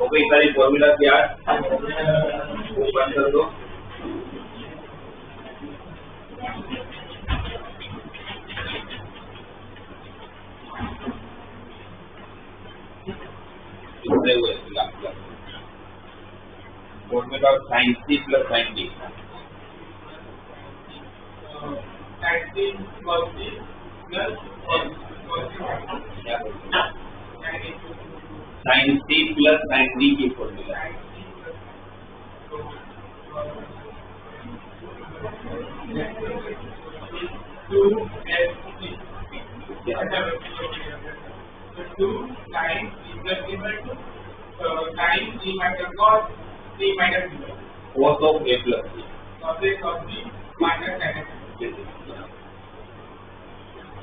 Okay, सारी formula क्या वो बंद कर दो। Formula sine C plus sine D, sine C plus sine D की formula cos of a plus b,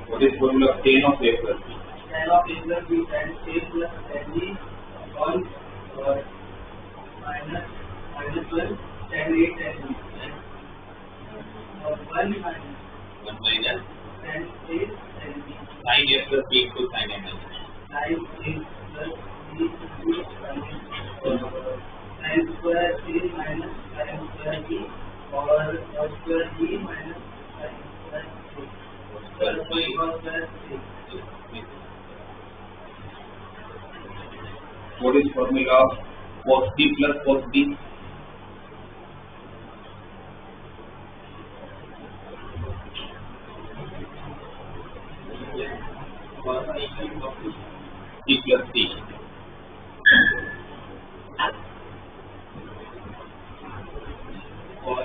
what is formula of tan of a plus b? Tan of a plus b tan a plus tan b all minus 1 tan a tan b और 1 minus tan a tan b sin a plus b equals sin a minus sin a plus b equals sin square a minus sin square b और cos square b minus sin square a cos square a. What is formula of cos c plus cos b? C plus c. और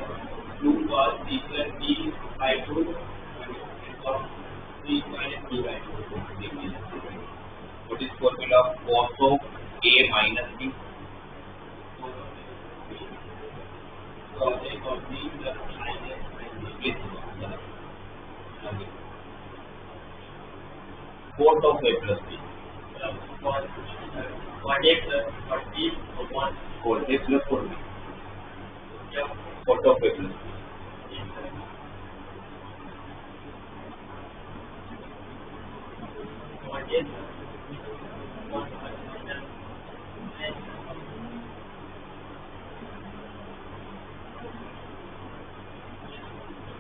2 cos c plus b by 2 cos c minus b by 2. What is formula of cos of a minus b? plus sin A minus B. Fourth of A plus B. Cos A plus cos B upon 4A plus 4B. yeah. Fourth of A plus B. Cos A plus 1 minus n.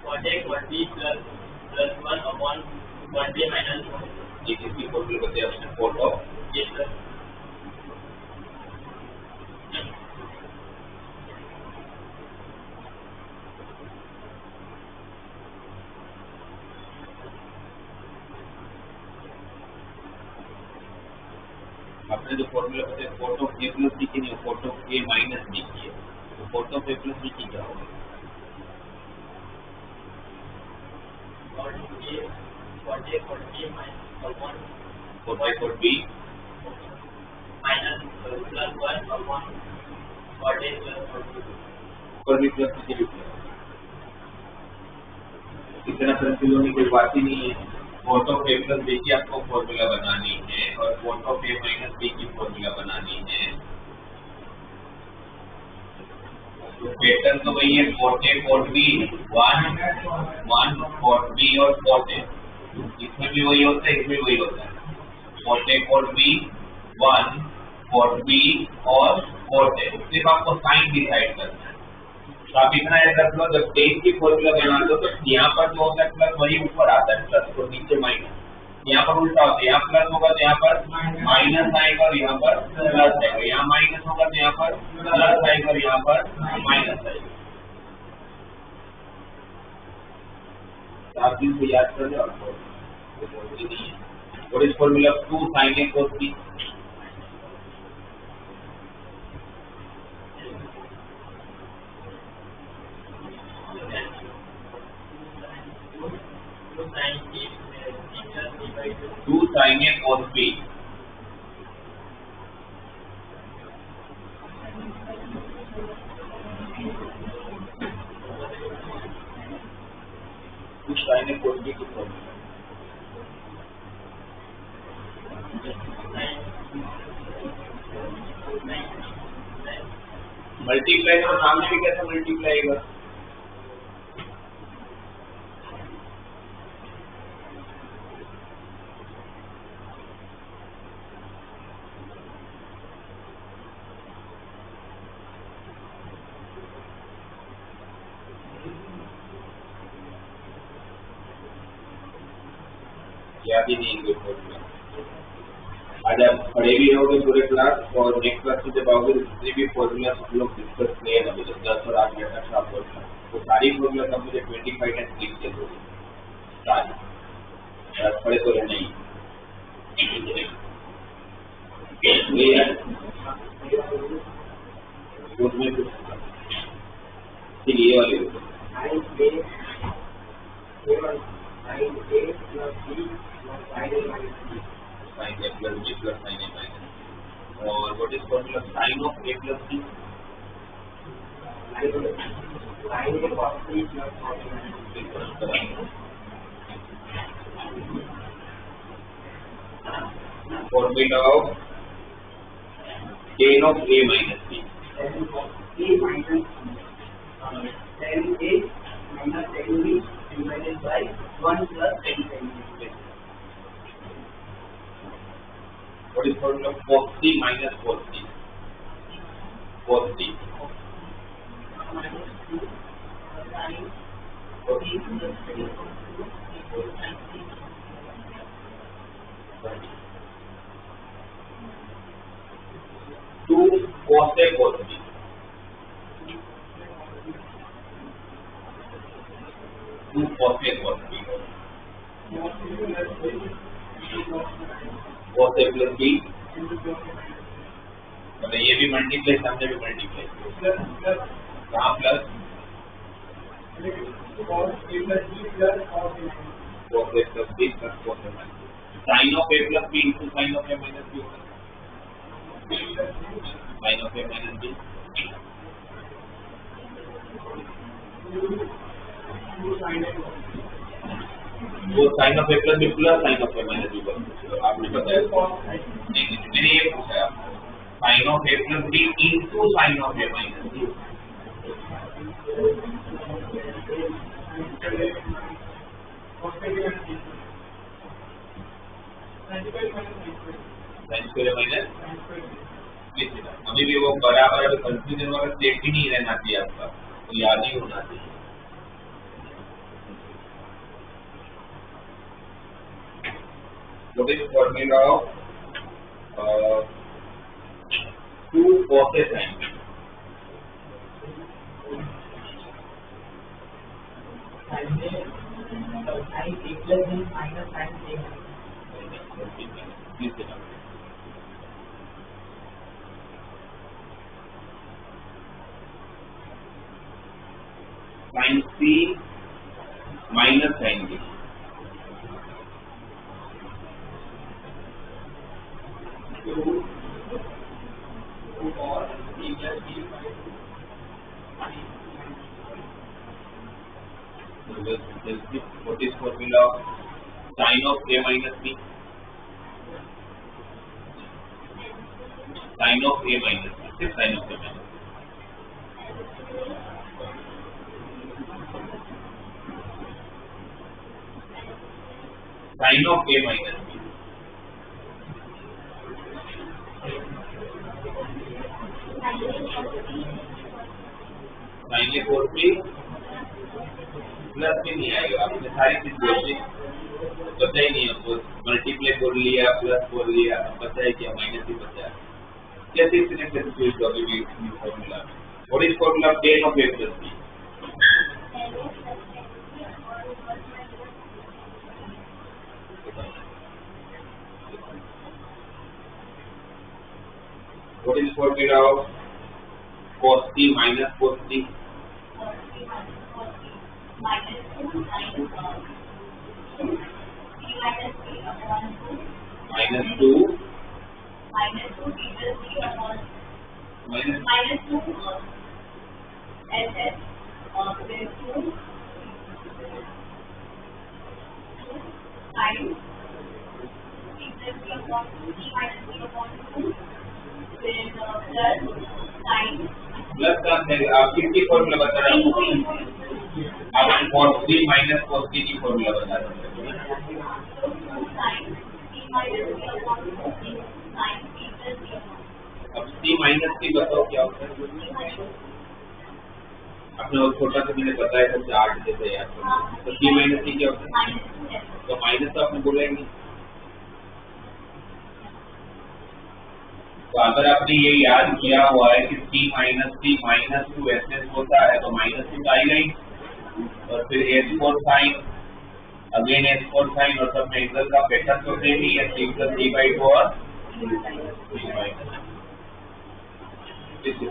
Cos A cos B plus 1 upon cos A minus ये किसकी formula बताया आपने? Fourth of A plus आपने जो formula बताया fourth of A plus B की नहीं, fourth of A minus B की है। तो fourth of A plus B की क्या होगी? cos A cos B minus upon fourth A for B minus plus 1 upon cos A plus cos B. ऊपर भी प्लस नीचे भी प्लस। इतना कंफ्यूज होने की कोई बात ही नहीं है। Fourth of A plus B की आपको फॉर्मूला बनानी है और fourth of A minus B की फॉर्मूला बनानी है। तो पैटर्न तो वही है, fourth a fourth b, one fourth b और फोर्थ ए। इसमें भी वही होता है, इसमें वही होता है। Fourth a fourth b, one fourth b और फोर्थ ए। सिर्फ आपको साइन डिसाइड करना है। तो आप इतना याद रख लो, जब टेन की फॉर्मूला बना दो तो यहाँ पर जो होता है प्लस वही ऊपर आता है प्लस, तो नीचे माइनस। यहाँ पर उल्टा होता है, यहाँ प्लस होगा तो यहाँ पर माइनस आएगा और यहाँ पर प्लस आएगा। यहाँ माइनस होगा तो यहाँ पर प्लस आएगा और यहाँ पर माइनस आएगा। आप दिन से याद कर लो आपको नहीं है। और इस formula 2 sin A cos B, sin B plus B by 2. 2 sin A cos B, sin A cos B की फॉर्मूला मल्टीप्लाई तो सामने भी कैसे मल्टीप्लाई होगा? याद ही नहीं है फॉर्मूला। आज आप पढ़े भी रहोगे पूरे क्लास और नेक्स्ट क्लास में जब आओगे जितने भी फॉर्मूला सब लोग डिस्कस किए ना, मुझे 10 और 8 घंटा शार्प होता है, तो सारी फॉर्मूला का मुझे 25 टाइम्स लिख के दो सारी। आज पढ़े तो रहना ही उसमें कुछ ठीक ये वाले sin A plus B plus sin A minus। और what is formula sin of A plus B? Formula of tan of A minus B। A minus tan A minus tan B divided by 1 plus tan B. What is formula of cos C minus cos C? Cos C Minus 2 sin B plus tan equals sin C. 2 cos A cos B। cos A cos B, cos A plus B, मतलब ये भी multiply, सामने भी multiply, कहाँ plus cos A plus B plus cos A minus sin of A plus B into sin of A minus B होगा, sin of A minus B वो sine of A plus B plus sine of A minus B पर आपने बताया नहीं, मैंने ये पूछा sine of A plus B into sine of A minus B. Sine square minus अभी भी वो बराबर कंफ्यूजन वाला स्टेट ही नहीं रहना चाहिए आपका, तो याद ही होना चाहिए। What is formula of 2 cos a sin b? Sin a plus b minus sin a. Please sit down. Sin c minus sin b. What is formula of sin of a minus b? Sin of a minus b. Sin of a minus b. Sin of a minus b. Sin a cos b plus भी नहीं आएगा, आपने सारी चीज बोल दी, पता ही नहीं आपको, मल्टीप्लाई बोल लिया, प्लस बोल लिया, पता है क्या माइनस ही बचा है। कैसे इतने कंफ्यूज हो गए formula? What is formula of tan of A plus B? What is formula of cos t minus cos t? minus 2 sin t minus 3 upon 2 minus 2 t plus 3 upon minus 2 SS then 2 sin t plus 3 upon 2 t minus 3 upon 2 then plus sin plus का आप किसकी formula बता रहे हैं? आप cos 3 minus cos t की formula बता रहे हैं। अब t minus t बताओ क्या होता है? आपने वो छोटा सा मैंने बताया था चार्ट जैसे याद करो, तो t minus t क्या होता है? तो माइनस तो आपने बोला ही नहीं। तो अगर आपने ये याद किया हुआ है कि t minus 2 SS होता है, तो माइनस तो आएगा ही, और फिर S4 sign again S4 sign, और सब में एंगल का पैटर्न तो सेम ही है, 3 plus 3/2 और 3/2।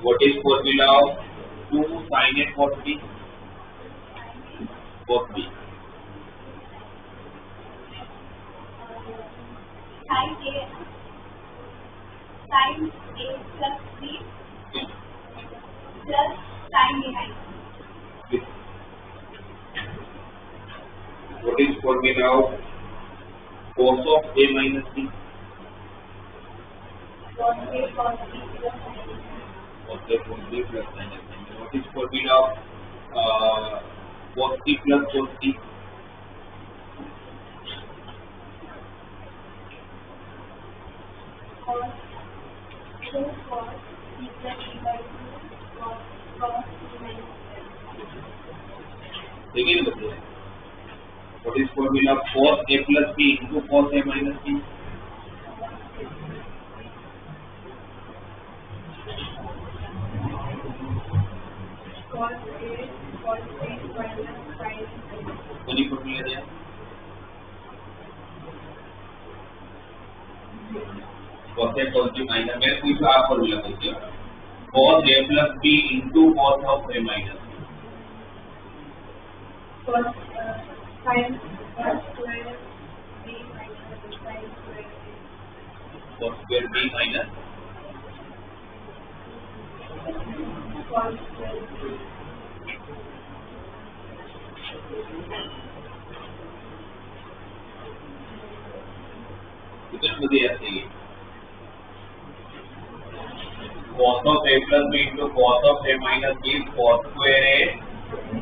What is formula of 2 sin A cos B? Cos B. sin A plus B plus sin A minus. What is formula of cos of A minus B? Cos A cos B plus sin A. Cos A cos B plus sin A. What is formula of cos T plus cos T? Cos 2 cos T plus T/2 cos T minus 12. देखिए ना बच्चे, what is formula of cos A plus B into cos A minus B? Cos A cos B minus sin A. कौन formula दिया? cos A cos B minus, मैं पूछा आप formula पूछिए, cos A plus B into cos of A minus B. Cos sin square B minus sin square A. Cos square B minus cos square b. कितने मुझे ऐसे ही cos of a plus b into cos of a minus b is cos square a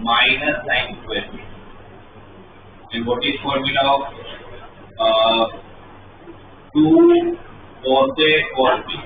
minus sin square b. And what is formula of 2 cos a cos b?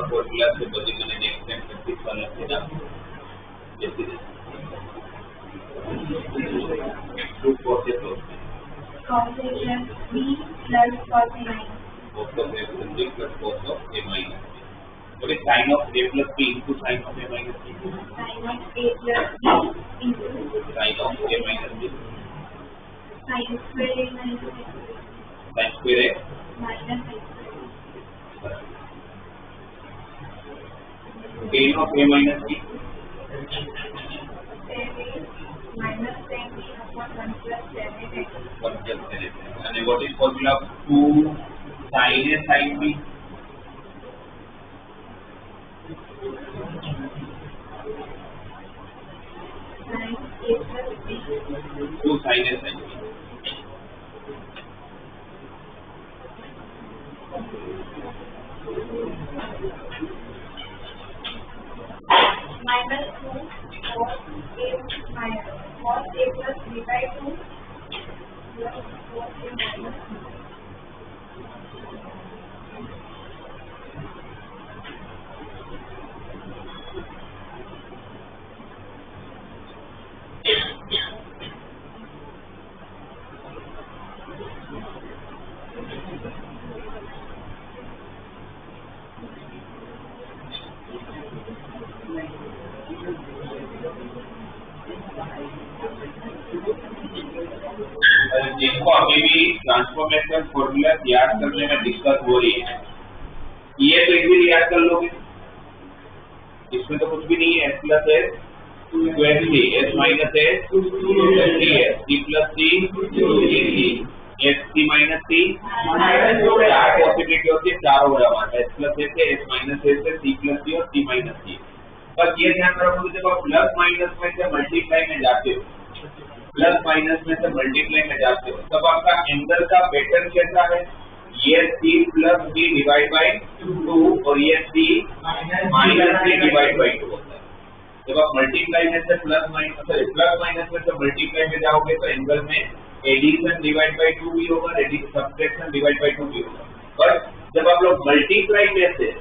Formula से बदल मैंने next time practice वाला था जैसे extrude process होता है cos a plus b plus cos a minus. cos of a plus b plus cos of a minus b. What is sin of a plus b into sin of a minus b? Sin of a plus b into sin of a minus b. sin square a minus b. sin square a minus sin square. tan of a minus b. Minus tan b upon 1 plus tan a. 1 plus tan a. And what is formula of 2 sin a sin b? Sin a plus b. 2 sin a sin b. Minus 2 cos a minus cos a plus b by 2 plus cos a minus b. जिनको अभी भी transformation formula याद करने में दिक्कत हो रही है ये तो इजीली याद कर लोगे इसमें तो कुछ भी नहीं है s plus s square c s minus s c s c plus c s c minus c चार पॉसिबिलिटी होती है चारों बराबर एस प्लस एस है एस माइनस एस है सी प्लस सी और सी माइनस सी बस ये ध्यान रखो जब आप प्लस माइनस में से मल्टीप्लाई में जाते हो प्लस माइनस में से मल्टीप्लाई में जाते हो तब आपका एंगल का पैटर्न कैसा है ये c plus b divide by 2 और ये c minus b divide by 2 होता है जब आप मल्टीप्लाई में से प्लस माइनस में से मल्टीप्लाई में जाओगे तो एंगल में एडिशन डिवाइड बाय 2 भी होगा सब्ट्रैक्शन डिवाइड बाय 2 भी होगा पर जब आप लोग मल्टीप्लाई में से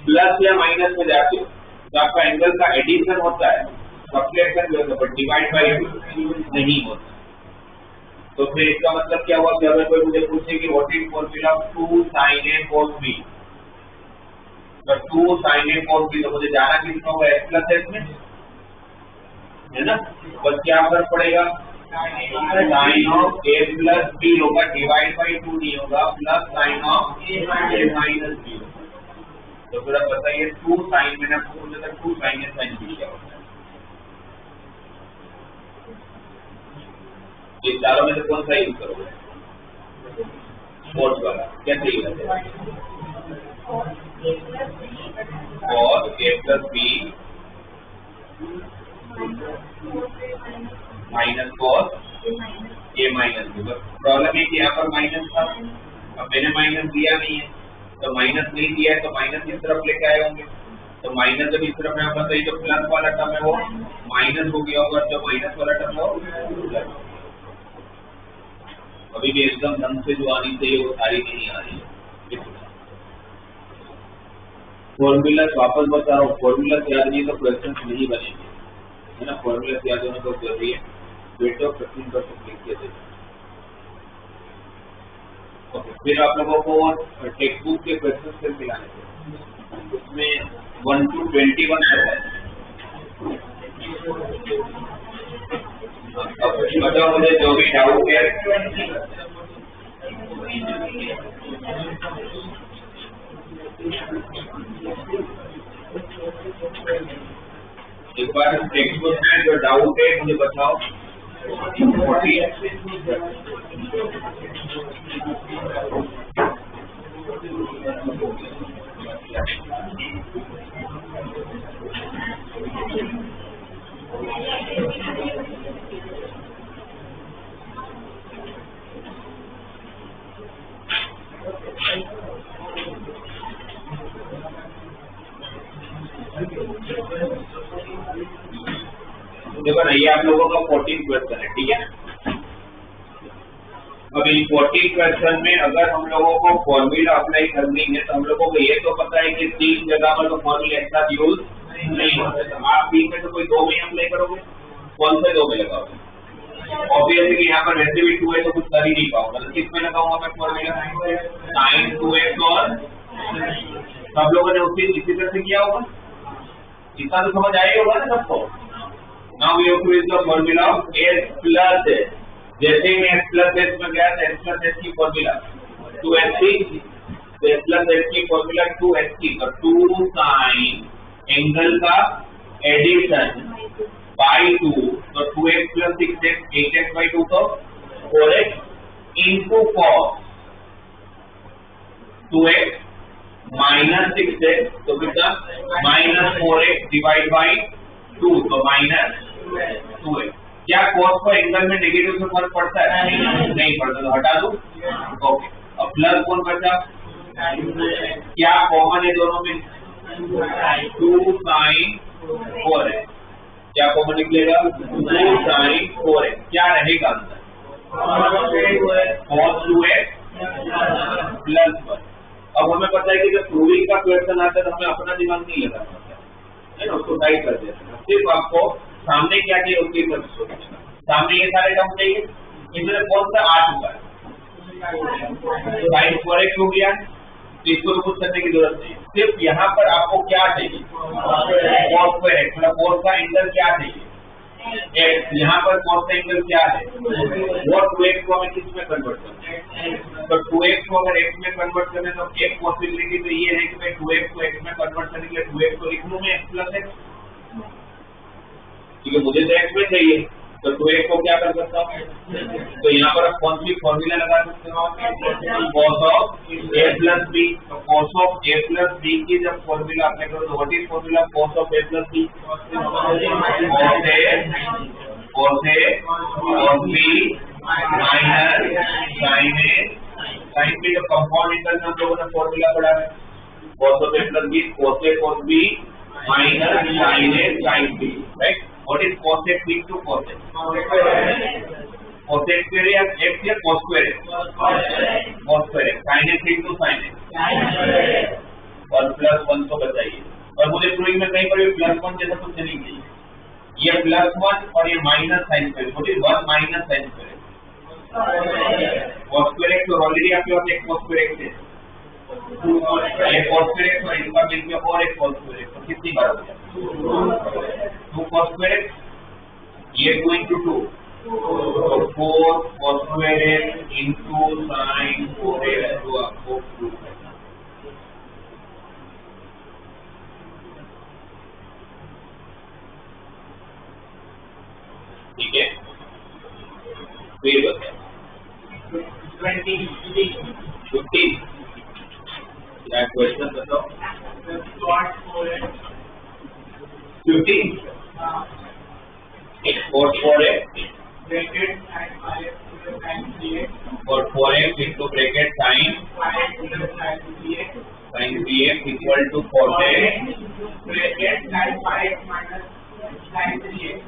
प्लस या माइनस में जाते हो तो आपका एंगल का एडिशन होता है सब्ट्रैक्शन भी होता है बट डिवाइड बाय नहीं होता तो फिर इसका मतलब क्या हुआ कि अगर कोई मुझे पूछे कि what is formula of 2 sin a cos b तो 2 sin a cos b तो मुझे जाना कितना होगा s प्लस s में है ना बस क्या फर्क पड़ेगा sin of a plus b होगा डिवाइड बाय 2 नहीं होगा plus sin of a minus b तो फिर आप बताइए 2 sin मैंने आपको बोला था 2 sin a sin b क्या होता है इस चारों में से कौन सा यूज करोगे फोर्थ वाला कैसे यूज करोगे और a plus b minus cos a minus b problem है कि यहाँ पर माइनस था अब मैंने माइनस दिया नहीं है तो माइनस नहीं दिया है तो माइनस इस तरफ लेके आए होंगे तो माइनस जब इस तरफ यहाँ पर जो प्लस वाला टर्म है वो माइनस हो गया होगा जो माइनस वाला टर्म है वो अभी भी एकदम ढंग से जो आनी चाहिए वो सारी नहीं आ रही है फॉर्मूला वापस बता रहा हूँ फॉर्मूला याद नहीं तो क्वेश्चन नहीं बनेंगे है ना फॉर्मूला याद होना बहुत जरूरी है बेटो 15% लिख के दे ओके फिर आप लोगों को टेक्स्ट बुक के क्वेश्चन से मिलाने थे उसमें 1 to 21 तक है। अब बताओ मुझे जो भी डाउट है। एक बार टेक्स्ट बुक में जो डाउट है मुझे बताओ। 40 देखो ना, ये आप लोगों का 14 क्वेश्चन है, ठीक है। अब इन 14 क्वेश्चन में अगर हम लोगों को फॉर्मूला अप्लाई करनी है तो हम लोगों को ये तो पता है कि 3 जगह पर तो फॉर्मूला एक साथ यूज नहीं होता, तो आप 3 में तो कोई 2 में अप्लाई करोगे। कौन से 2 में लगाओगे? ऑब्वियसली यहाँ पर वैसे भी 2 है तो कुछ कर ही नहीं पाऊंगा, तो किस में लगाऊंगा मैं फॉर्मूला? sin 2x और सब लोगों ने इसी तरह से किया होगा, इतना तो समझ आया होगा ना सबको। Now we have to use the formula of s plus s. जैसे ही मैं s plus s में गया तो s plus s की फॉर्मूला 2st, तो s plus s की फॉर्मूला 2st, तो 2 sin एंगल का एडिशन बाई 2, तो 2x plus 6x 8x by 2 तो 4x into cos 2x minus 6x तो कितना minus 4x divide by 2 तो minus 2x। क्या cos को एंगल में नेगेटिव से फर्क पड़ता है? नहीं पड़ता, तो हटा दो। ओके, अब प्लस कौन बचा? क्या कॉमन है दोनों में? 2 sin 4x। क्या कॉमन निकलेगा? 2 sin 4x। क्या रहेगा अंदर? cos 2x plus 1। अब हमें पता है कि जब प्रूविंग का क्वेश्चन आता है तो हमें अपना दिमाग नहीं लगाना होता है ना, उसको टाइप कर देते हैं। सिर्फ आपको सामने क्या चाहिए उसकी तरफ सोचना। सामने ये सारे टर्म चाहिए, इनमें कौन सा 8 हुआ है? sin 4x हो गया, तो इसको तो कुछ करने की जरूरत नहीं। सिर्फ यहाँ पर आपको क्या चाहिए? cos पर x, मतलब cos का एंगल क्या चाहिए? x। यहाँ पर cos का एंगल क्या है? वो 2x को हमें किस में कन्वर्ट करना है? तो 2x को अगर x में कन्वर्ट करने तो एक पॉसिबिलिटी तो ये है कि मैं 2x को x में कन्वर्ट करने के लिए 2x को लिख लूं मैं x plus x, ठीक है। मुझे तो x में चाहिए, तो 2x को क्या कर सकता हूँ? तो यहाँ पर आप कौन सी फॉर्मूला लगा सकते हो? cos of a plus b। तो cos of a plus b की जब फॉर्मूला अप्लाई करो तो what is formula cos of a plus b? cos a cos b minus sin a sin b। जब कंपाउंड इंटरवल में हम लोगों ने फॉर्मूला पढ़ा है cos of a plus b cos a cos b minus sin a sin b, right. What is cos x into cos x? Cos x square या x या cos square x? Cos square x। sin x into sin x और plus 1 तो बताइए। और मुझे proving में कहीं पर भी प्लस 1 जैसा कुछ नहीं चाहिए, ये प्लस 1 और ये minus sine square. What is 1 minus sine square? cos square x। और ऑलरेडी आपके पास एक cos square x है, ये cos square x और इनका मिल गया और एक cos square x, तो कितनी बार हो गया? 2 cos square x, ये 2 into 2, तो 4 cos square x into sin 4x तो आपको प्रूव करना। ठीक है, फिर बताओ 50 क्या क्वेश्चन बताओ? 15 cos 4x और 4x into bracket sin 3x equal to cos x bracket sin 5x minus sin 3x।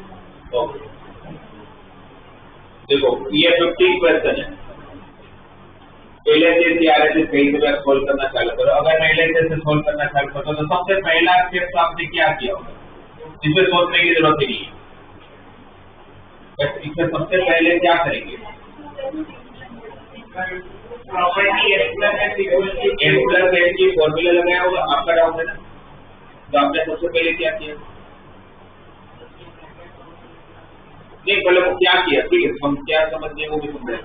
देखो ये 15 क्वेश्चन है। LHS या RHS कहीं से आप सोल्व करना चालू करो। अगर मैं LHS से सोल्व करना चालू करता तो सबसे पहला स्टेप तो आपने क्या किया होगा, इसमें सोचने की जरूरत ही नहीं है। इसमें सबसे पहले क्या करेंगे? प्रॉपर्टी s plus s की फॉर्मूला लगाया होगा। आपका डाउट है ना? तो आपने सबसे पहले क्या किया? नहीं, पहले वो क्या किया, ठीक है, हम क्या समझते हैं वो भी समझे।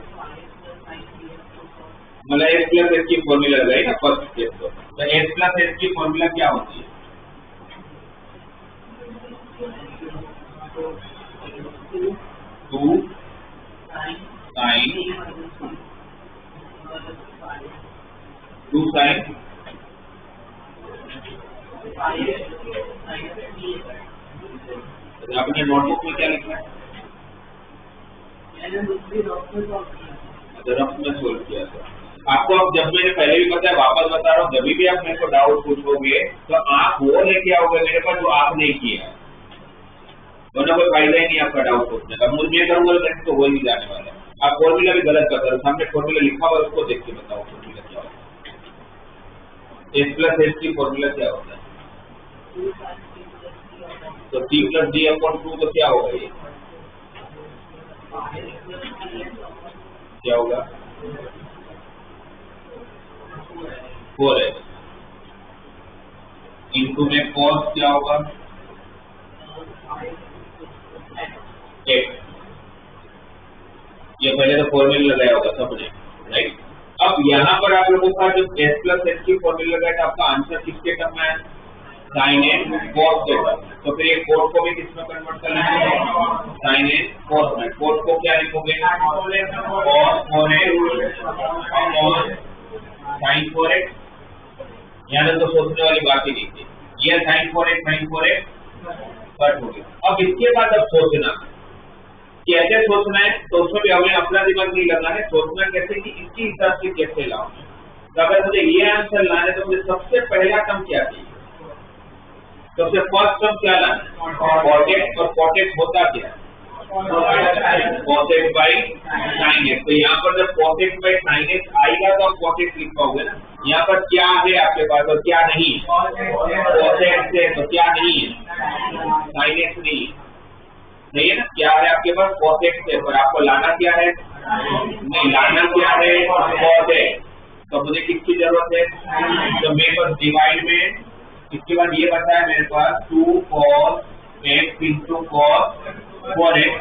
मतलब एस प्लस एस की फॉर्मूला लगाई ना फर्स्ट स्टेप को, तो एस प्लस एस की फॉर्मूला क्या होती है? टू साइन आपने नोटबुक में क्या लिखा है? रफ में सोल्व किया था आपको। अब जब मैंने पहले भी बताया, वापस बता रहा हूँ, जब भी आप मेरे को डाउट पूछोगे तो आप वो लेके आओगे मेरे पास जो आप नहीं किया, वरना कोई फायदा ही नहीं आपका डाउट पूछने का। मुझे करूंगा तो हो ही नहीं जाने वाला। आप फॉर्मूला भी गलत बता रहे हो, सामने फॉर्मूला लिखा हुआ उसको देख के बताओ फॉर्मूला क्या होता है। एस प्लस एस की फॉर्मूला क्या होता है? तो सी प्लस डी अपॉन 2 तो क्या होगा ये? क्या होगा? 4x इंटू में कॉस क्या होगा? x। ये पहले तो फॉर्मूला लगाया होगा सबने, राइट। अब यहाँ पर आप लोगों का जो s प्लस एस की फॉर्मूला लगाया था, आपका आंसर किसके टर्म में है? साइन ए कॉस के टर्म में। तो फिर ये कोड को भी किसमें कन्वर्ट करना है? साइन ए कॉस में। कोड को क्या लिखोगे? Cos 4x upon sine 4x। यहाँ तो सोचने वाली बात ही नहीं थी, ये साइन 4x कट हो गया। अब इसके बाद अब सोचना कैसे सोचना है, तो उसमें भी हमें अपना दिमाग नहीं लगाना है। सोचना कैसे कि इसके हिसाब से कैसे लाऊं। तो अगर मुझे ये आंसर लाना है तो मुझे सबसे पहला टर्म क्या चाहिए? सबसे फर्स्ट टर्म क्या लाना है? cot x। और cot x होता क्या है? cos x by sine x। तो यहाँ पर जब cos x by sine x आएगा तो आप cot x लिख पाओगे ना। यहाँ पर क्या है आपके पास और क्या नहीं है? cos x है तो क्या नहीं है? साइन x नहीं है, नहीं है ना। क्या है आपके पास? cos x है, पर आपको लाना क्या है? नहीं, लाना क्या है? cos x। तो मुझे किसकी जरूरत है? तो मेरे पास डिवाइड में इसके बाद ये बचा है मेरे पास 2 cos x into cos 4x,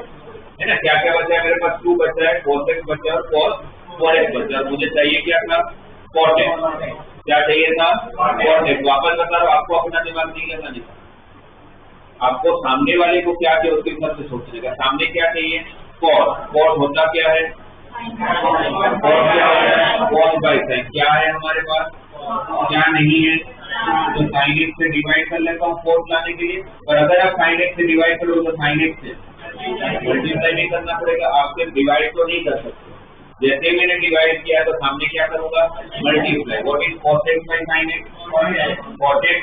है ना। क्या क्या बचा है मेरे पास? 2 बचा है, cos x बचा है और cos 4x बचा है। मुझे चाहिए क्या था? cot x। क्या चाहिए था? cot x। वापस बता रहा हूं, आपको अपना दिमाग नहीं लगाने का, आपको सामने वाले को क्या चाहिए उसके हिसाब से सोचने का। सामने क्या चाहिए? cos। cos होता क्या है? cos by sine. क्या है हमारे पास? क्या नहीं है? तो साइन x से डिवाइड कर लेता हूँ cos लाने के लिए। पर अगर आप साइन x से डिवाइड करोगे तो साइन x से मल्टीप्लाई नहीं करना पड़ेगा, आपसे डिवाइड तो नहीं कर सकते। जैसे ही मैंने डिवाइड किया तो सामने क्या करूंगा? Multiply. What is cos x by sine x? cot x।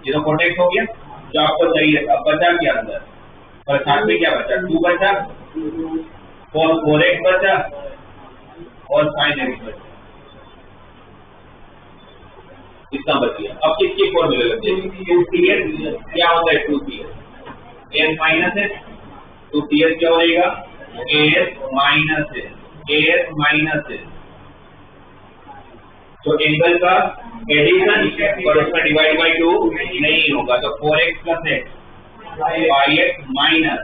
ये तो cot x हो गया जो आपको चाहिए। अब बचा क्या अंदर? और साथ में क्या बचा? 2 बचा, cos 4x बचा और साइन x बचा। इतना बच गया। अब किसकी फॉर्मूला लग जाएगी? 2cs। क्या होता है 2cs? s माइनस s। 2cs क्या हो जाएगा? as minus s। as minus s। तो एंगल का एडिशन और उसका डिवाइड बाई 2 नहीं होगा, तो 4x plus x by x minus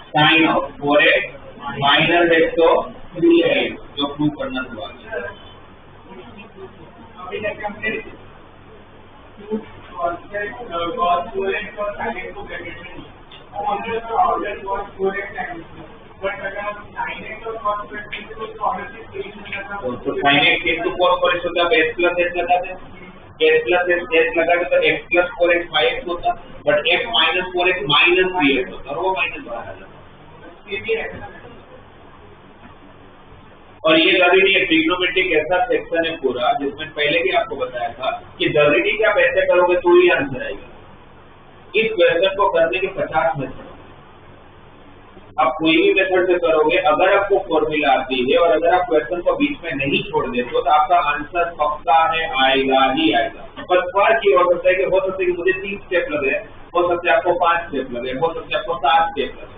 sine of 4x minus x तो 3x, जो प्रूव करना हुआ। तो sine x into cos 4x होता है, s प्लस s लगाते हैं, s प्लस s लगाते तो x plus 4x by x होता, but x minus 4x minus 3x होता, और वो माइनस बाहर आ जाता। और ये जरूरी है, ट्रिग्नोमेट्रिक ऐसा सेक्शन है पूरा जिसमें पहले भी आपको बताया था कि जरूरी कि आप ऐसे करोगे तो ही आंसर आएगा। इस क्वेश्चन को करने के 50 मेथड, आप कोई भी मेथड से करोगे, अगर आपको फॉर्मूला आती है और अगर आप क्वेश्चन को बीच में नहीं छोड़ देते हो तो आपका आंसर पक्का है, आएगा ही आएगा। पर फर्क ये हो सकता है कि मुझे 3 स्टेप लगे, हो सकता है आपको 5 स्टेप लगे, हो सकता है आपको 7 स्टेप लगे,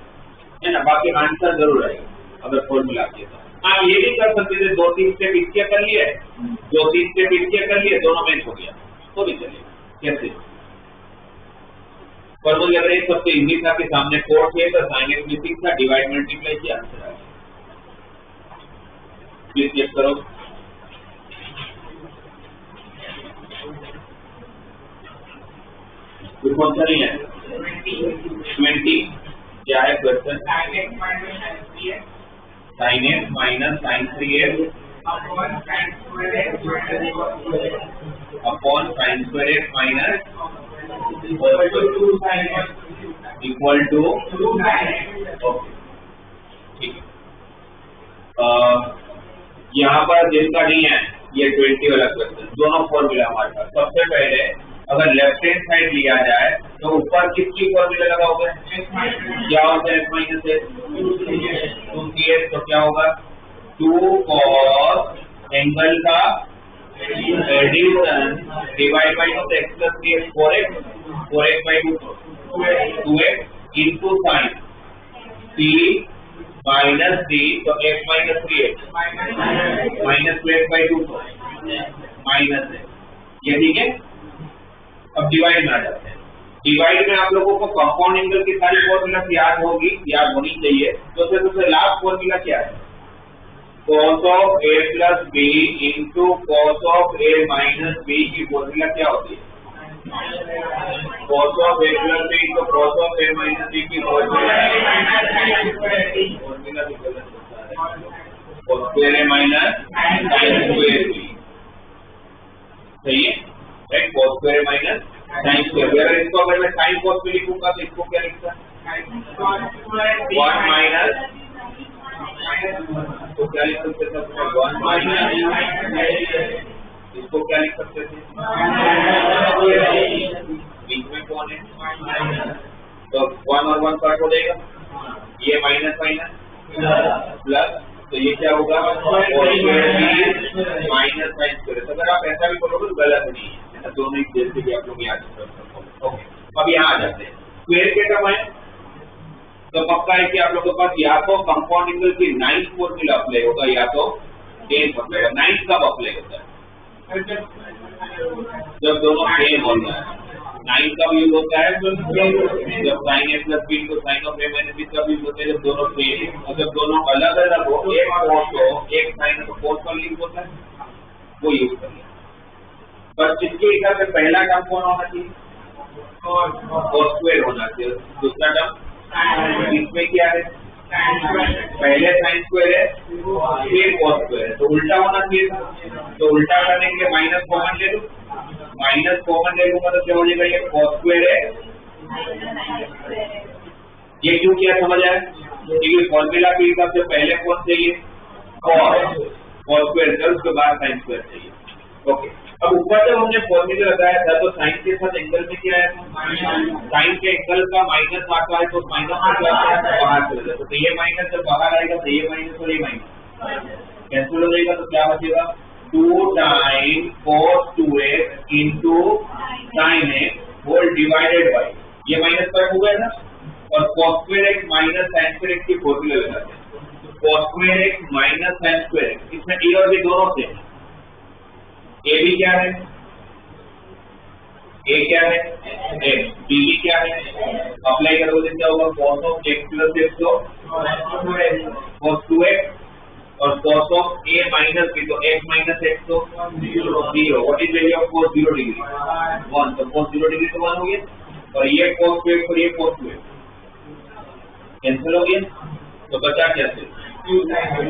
है ना। बाकी आंसर जरूर आएगा अगर फॉर्मूला आती है तो। आप ये भी कर सकते थे 2-3 स्टेप इसके कर लिए, 2-3 स्टेप इसके कर लिए, दोनों मैच हो गया तो भी चलेगा। कैसे? पर मुझे लग रहा है सबसे इजी था कि सामने 4 थे तो साइन एक्स भी 6 था, डिवाइड मल्टीप्लाई किया आंसर आ गया। प्लीज चेक करो। कौन सा नहीं है? 20 क्या है question? Sine X minus sine 3x upon sine square X minus equal to 2 sin x। ठीक है, यहाँ पर जिसका नहीं है ये 20 वाला क्वेश्चन, दोनों फॉर्मूला हमारे पास। सबसे पहले अगर लेफ्ट हैंड साइड लिया जाए तो ऊपर किसकी फॉर्मूला लगा होगा? क्या होता है? x माइनस x 2cx, तो क्या होगा? 2 cos एंगल का addition divide by x plus 3x 4x by 2x into sine t minus t, तो x minus 3x minus 2x by 2 minus है ये। ठीक है, अब डिवाइड में आ जाते हैं। डिवाइड में आप लोगों को कंपाउंड एंगल की सारी फॉर्मूला याद होनी चाहिए। तो सबसे लास्ट फॉर्मूला क्या है? cos of a plus b into cos of a minus b की फॉर्मूला क्या होती है? cos of a plus b into cos of a minus b की formula cos square a minus sin square b। सही है, right? cos square minus sin square. अगर इसको अगर मैं sin cos में लिखूंगा तो इसको क्या लिखता है? 1 माइनस, तो क्या लिख सकते थे? 1 माइनस, इसको क्या लिख सकते थे? बीच में कौन है? तो 1 और 1 कट हो जाएगा, ये माइनस माइनस प्लस, तो ये क्या होगा? Minus sine square. अगर आप ऐसा भी करोगे तो गलत नहीं है, दोनों एक जैसे भी आप लोग याद कर सकते हो। ओके, अब यहाँ आ जाते हैं। स्क्वायर के टर्म है तो पक्का है कि आप लोगों के पास या तो कंपाउंड एंगल की 9th फॉर्मूला अप्लाई होगा या तो 10th अप्लाई होगा। 9th कब अप्लाई होता है? जब दोनों सेम होता है। 9th कब यूज होता है? जब साइन ए प्लस बी को sine of A minus B कब यूज होता है? जब दोनों सेम, और जब दोनों अलग अलग हो, एक कोस हो, एक साइन को कोस का यूज होता है, वो यूज करिए। बस इसके हिसाब से पहला टर्म कौन होना चाहिए? कोस स्क्वायर होना चाहिए। दूसरा टर्म इसमें क्या है? पहले साइन स्क्वायर है फिर कोस स्क्वायर है, तो उल्टा होना चाहिए था। तो उल्टा करने के लिए माइनस कॉमन ले लो, माइनस कॉमन ले लूंगा तो क्या हो जाएगा? ये कोस स्क्वायर है। ये क्यों किया समझ आया? क्योंकि फॉर्मूला के हिसाब से पहले कौन चाहिए? कोस स्क्वायर, उसके बाद साइन स्क्वायर चाहिए। ओके, अब ऊपर जब हमने फॉर्मूला लगाया था तो साइन के साथ एंगल में क्या है? साइन के एंगल का माइनस आता है तो माइनस बाहर चला जाता है। तो ये माइनस जब बाहर आएगा तो ये माइनस और ये माइनस कैंसिल हो जाएगा, तो क्या बचेगा? 2 time cos 2x into sine x whole divided by, ये माइनस कट हो गया ना, और cos square x minus sine square x की फॉर्मूला लगाते हैं। cos square x minus sine square x, इसमें ए और बी दोनों से ए भी क्या है? ए क्या है? एक्स। बी भी क्या है? अप्लाई करोगे क्या होगा? cos of x plus x तो cos 2x, और cos of a minus b तो x माइनस x तो 0। What is value of cos 0 degree? 1। तो cos 0 डिग्री तो 1 हो गया, और ये cos 2x और ये cos 2x कैंसिल हो गया, तो बचा क्या? 2 sin।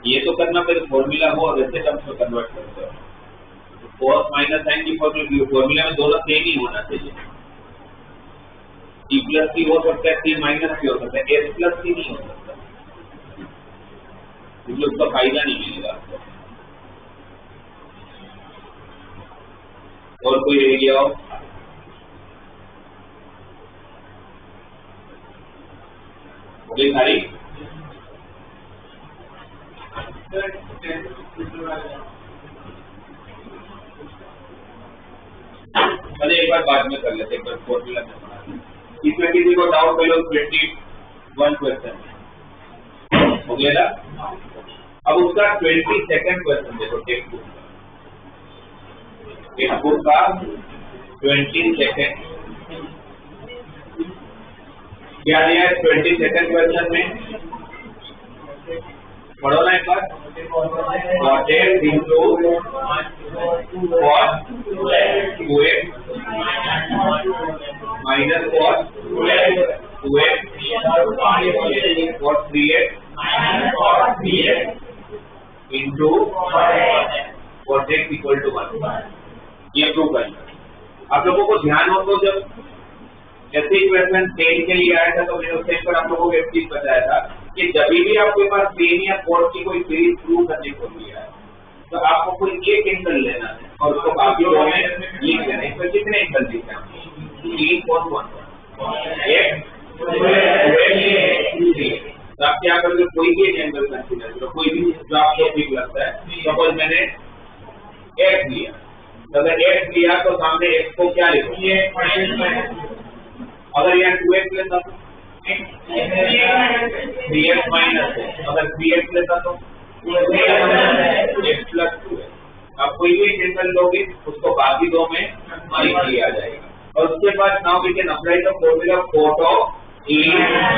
ये तो करना फिर फॉर्मूला हो वैसे टर्म्स में कन्वर्ट करते हो। cos माइनस साइन की फॉर्मूला में दोनों सेम ही होना चाहिए। t प्लस सी हो सकता है, t माइनस सी हो सकता है, s प्लस सी नहीं हो सकता, क्योंकि उसका फायदा नहीं मिलेगा आपको। और कोई रह गया हो? सारी अरे एक बार बाद में कर लेते, एक बार फॉर्मूला में बना लेते। इसमें किसी को डाउट है? 21 क्वेश्चन हो गया ना? अब उसका 22nd क्वेश्चन देखो टेक्स्ट बुक का 22nd क्या दिया है 22nd क्वेश्चन में? पढ़ो ना एक बार। cot x into cos 2x minus cos 2x cos 3x into cot x equal to 1। ये प्रूव करना। आप लोगों को ध्यान हो तो जब ऐसे क्वेश्चन 10 के लिए आया था तो मैंने उस टाइम पर आप लोगों को एक चीज बताया था कि जब भी आपके पास 10 या 4 की कोई सीरीज प्रूव करने को लिया है तो आपको कोई एक एंगल लेना है और उसको बाकी दो में लिख देना है। इसमें कितने एंगल लिखते हैं? 3 और 1। तो आप क्या करोगे? कोई भी एक एंगल कंसीडर करो, कोई भी जो आपको ठीक लगता है। सपोज मैंने x लिया, अगर x लिया तो सामने x को क्या लिखोगे? अगर यहाँ 2x लेता तो 3x माइनस है, अगर 3x लेता तो x प्लस 2x। आप कोई भी एंगल लोगे उसको बाकी दो में माइनस किया जाएगा और उसके बाद now we can apply the formula cot of a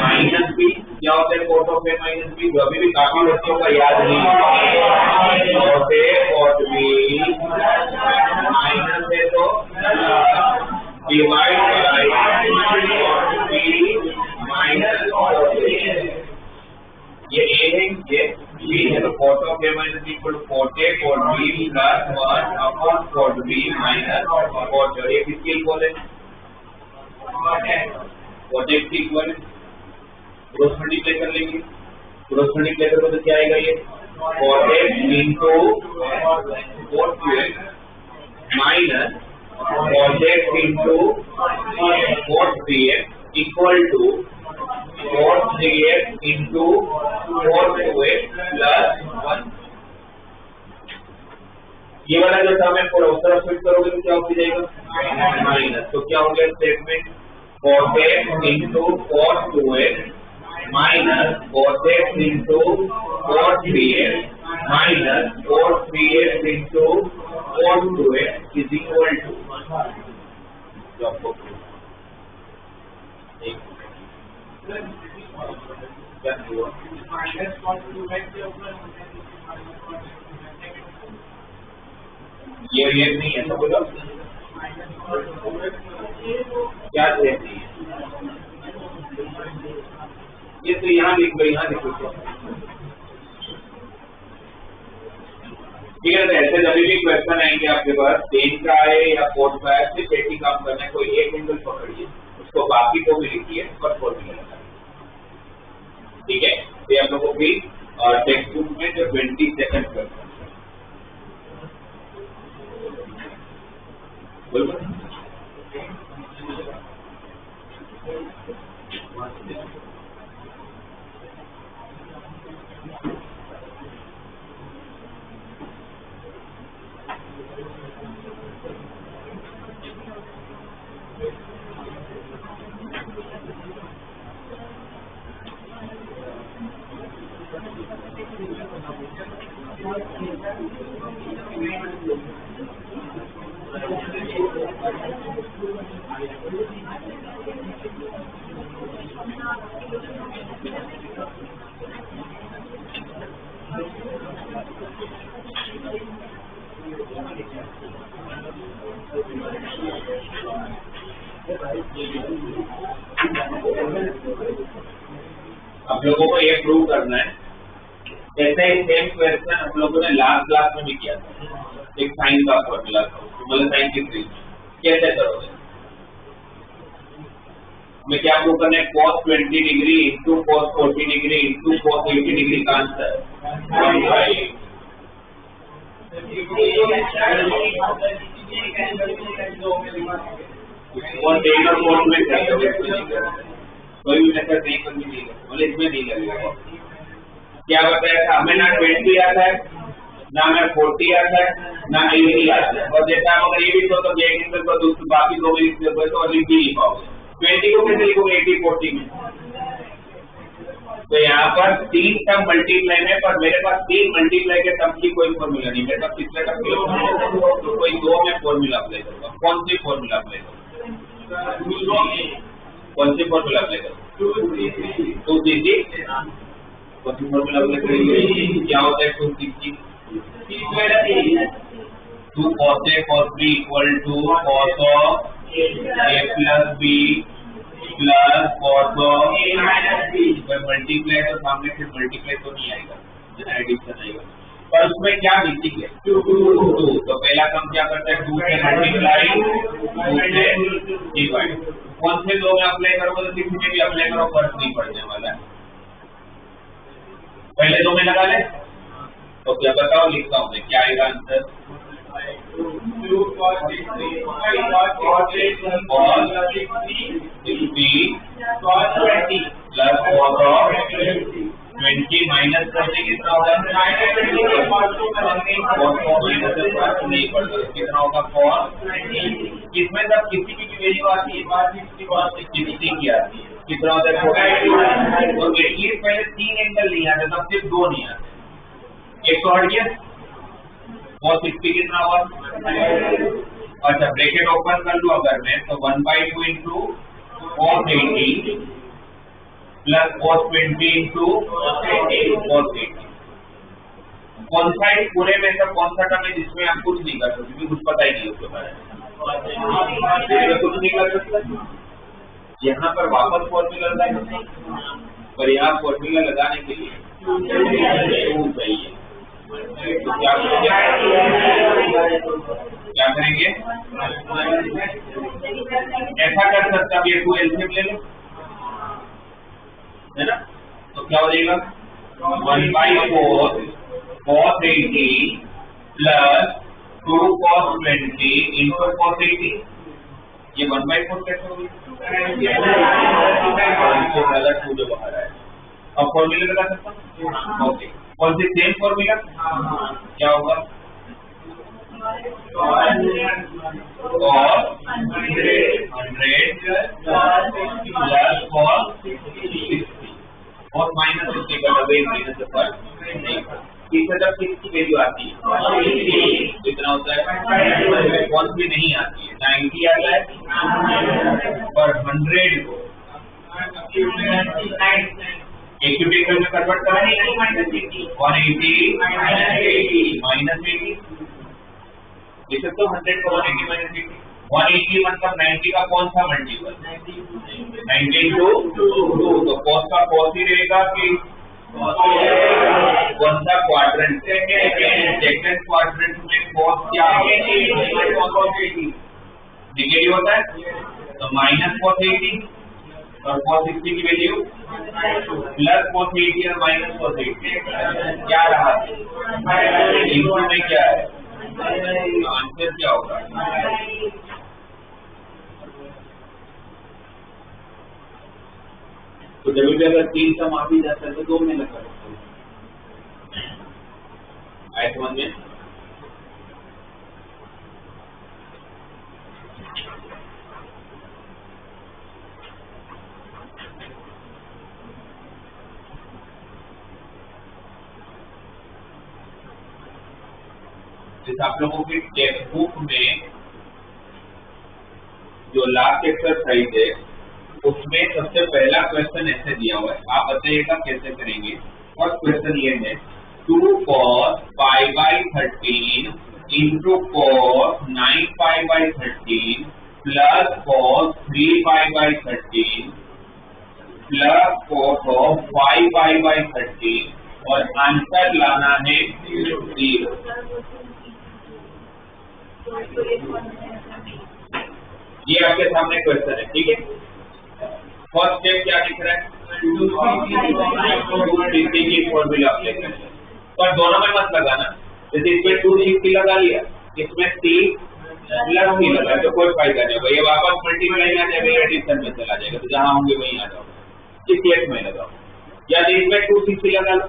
minus b। क्या होता है cot of a minus b? जो अभी भी काफी बच्चों का याद नहीं है। cot a cot b minus है तो divide by cot b minus cot a। ये a है, ये b है, तो cot of a minus b equal to cot a cot b plus 1 upon cot b minus cot a। ये किसके equal है? cot x इक्वल है, cross multiply कर लेंगे। क्रॉस मल्टीप्लाई करोगे तो क्या आएगा? ये cot x into cot 2x minus cot x into cot 3x equal to cot 3x into cot 2x plus 1। ये वाला जो टर्म है पूरा उस तरफ फिट करोगे तो क्या हो जाएगा? माइनस। तो क्या हो गया statement? cot x into cot 2x minus cot x into cot 3x minus cot 3x into cot 2x is equal to ये नहीं है। तो बोलो क्या नहीं है? ये तो यहाँ लिख लो, यहाँ लिखो। ठीक है, ऐसे जब भी क्वेश्चन आएंगे आपके पास 10 का है या 4 का है, सिर्फ एक ही काम करना है, कोई एक एंगल पकड़िए, उसको बाकी को भी लिखिए और फॉर्मूला लगाइए। ठीक है, तो आप लोगों की टेक्स्ट बुक में जो 22nd क्वेश्चन बोलो। आप लोगों को ये प्रूव करना है, जैसे ही सेम क्वेश्चन हम लोगों ने लास्ट क्लास में भी किया था, एक साइन का फॉर्मूला था, मतलब साइन की ट्रिक कैसे करोगे? मैं क्या प्रूव करना है? cos 20 degree into cos 40 degree into cos 80 degree का आंसर 1/8। और टेलर कोड में कोई भी मेथड नहीं कर, नहीं मतलब इसमें नहीं लगेगा। क्या बताया था हमें? ना 20 आता है ना मैं 40 आता है ना 80 आता है, बस देता है। अगर ये भी तो देखेंगे तो बाकी दो में लिख दोगे तो लिख भी नहीं पाओगे। 20 को कैसे लिखोगे 80 40 में? तो यहाँ पर 3 टर्म मल्टीप्लाई में, पर मेरे पास 3 मल्टीप्लाई के टर्म की कोई फॉर्मूला नहीं, मेरे पास कितने टर्म की? तो कोई 2 में फॉर्मूला अप्लाई करूंगा। कौन सी फॉर्मूला अप्लाई करूँ? कौन सी फॉर्मूला अप्लाई करूँ? 2cc। कौन सी फॉर्मूला अप्लाई करेंगे? क्या होता है 2cc? 2 cos A cos B equal to cos of A plus B plus cos of A minus B। Multiply तो सामने से मल्टीप्लाई तो नहीं आएगा, एडिशन आएगा। पर उसमें क्या मिसिंग है? 2। तो पहला काम क्या करता है? 2 से मल्टीप्लाई 2 से डिवाइड। कौन से दो में अप्लाई करोगे तो किसी में भी अप्लाई करो, फर्क नहीं पड़ने वाला है। पहले दो में लगा ले तो क्या बताओ, लिखता हूं मैं, क्या आएगा answer? 2 cos 60 cos 60 cos 20 plus cos of 20 minus करने कितना होगा? नहीं पड़ता, कितना होगा? cos। इसमें सब किसी की वैल्यू आती है, 60 की आती है। कितना होता है? तो एटलीस्ट पहले 3 एंगल नहीं आते, तब सिर्फ 2 नहीं आते। एक तो हट गया। cos 60 कितना हुआ? अच्छा, ब्रैकेट ओपन कर लूं अगर मैं, तो 1/2 into cos 80 plus cos 20 into cos 80। कौन सा पूरे में सब कौन सा टर्म है जिसमें आप कुछ नहीं कर सकते, कुछ पता ही नहीं उसके बारे में, कुछ नहीं कर सकते। यहाँ पर वापस फॉर्मूला लगाएंगे, पर यहाँ फॉर्मूला लगाने के लिए चाहिए। तो क्या करेंगे? ऐसा कर सकता, अब ये 2 एलसीएम ले लो, है ना? तो क्या हो जाएगा? 1/4 cos 80 plus 2 cos 20 into cos 80। ये 1/4 कैसे होगी? गलत 2 जो बाहर आया। अब फॉर्मूला लगा सकता हूँ। ओके, कौन सी सेम फॉर्मूला? क्या होगा? और 100 प्लस cos 60 और माइनस 60 का डबल माइनस पर नहीं। तीसरा जब 6 की वैल्यू आती है कितना होता है? कौन सी नहीं आती है? 90 आता है, पर 100 को इक्विटी में कन्वर्ट करेंगे। 180 माइनस 80 लिख सकते हो। 100 को 180 माइनस 80। 180 मतलब 90 का कौन सा मल्टीपल? 90 into 2। तो cos का cos ही रहेगा कि कौन सा क्वाड्रेंट? सेकंड क्वाड्रेंट में cos क्या नेगेटिव होता है, तो माइनस cos 80 और cos 60 की वैल्यू प्लस cos 80 और माइनस cos 80 क्या रहा? इनपुट में क्या है? आंसर क्या होगा? तो जब भी अगर 3 सम आ भी जाता है तो 2 में लगा सकते हैं। आए समझ में? जैसे आप लोगों की टेक्स्ट बुक में जो लास्ट एक्सरसाइज है उसमें सबसे पहला क्वेश्चन ऐसे दिया हुआ है, आप बताइएगा कैसे करेंगे। फर्स्ट क्वेश्चन ये है 2 cos π/13 into cos 9π/13 plus cos 3π/13 plus cos of 5π/13 और आंसर लाना है 0। ये आपके सामने क्वेश्चन है, ठीक है। फर्स्ट स्टेप क्या दिख रहा है? 2cc की फॉर्मूला अप्लाई करें, पर दोनों में मत लगाना। जैसे इसमें 2cc लगा लिया, इसमें c प्लस c लगा तो कोई फायदा नहीं होगा, ये वापस मल्टीप्लाई आ जाएगा, एडिशन में चला जाएगा, तो जहां होंगे वहीं आ जाओगे। इस केस में लगाओ, या तो इसमें 2cc लगा लो,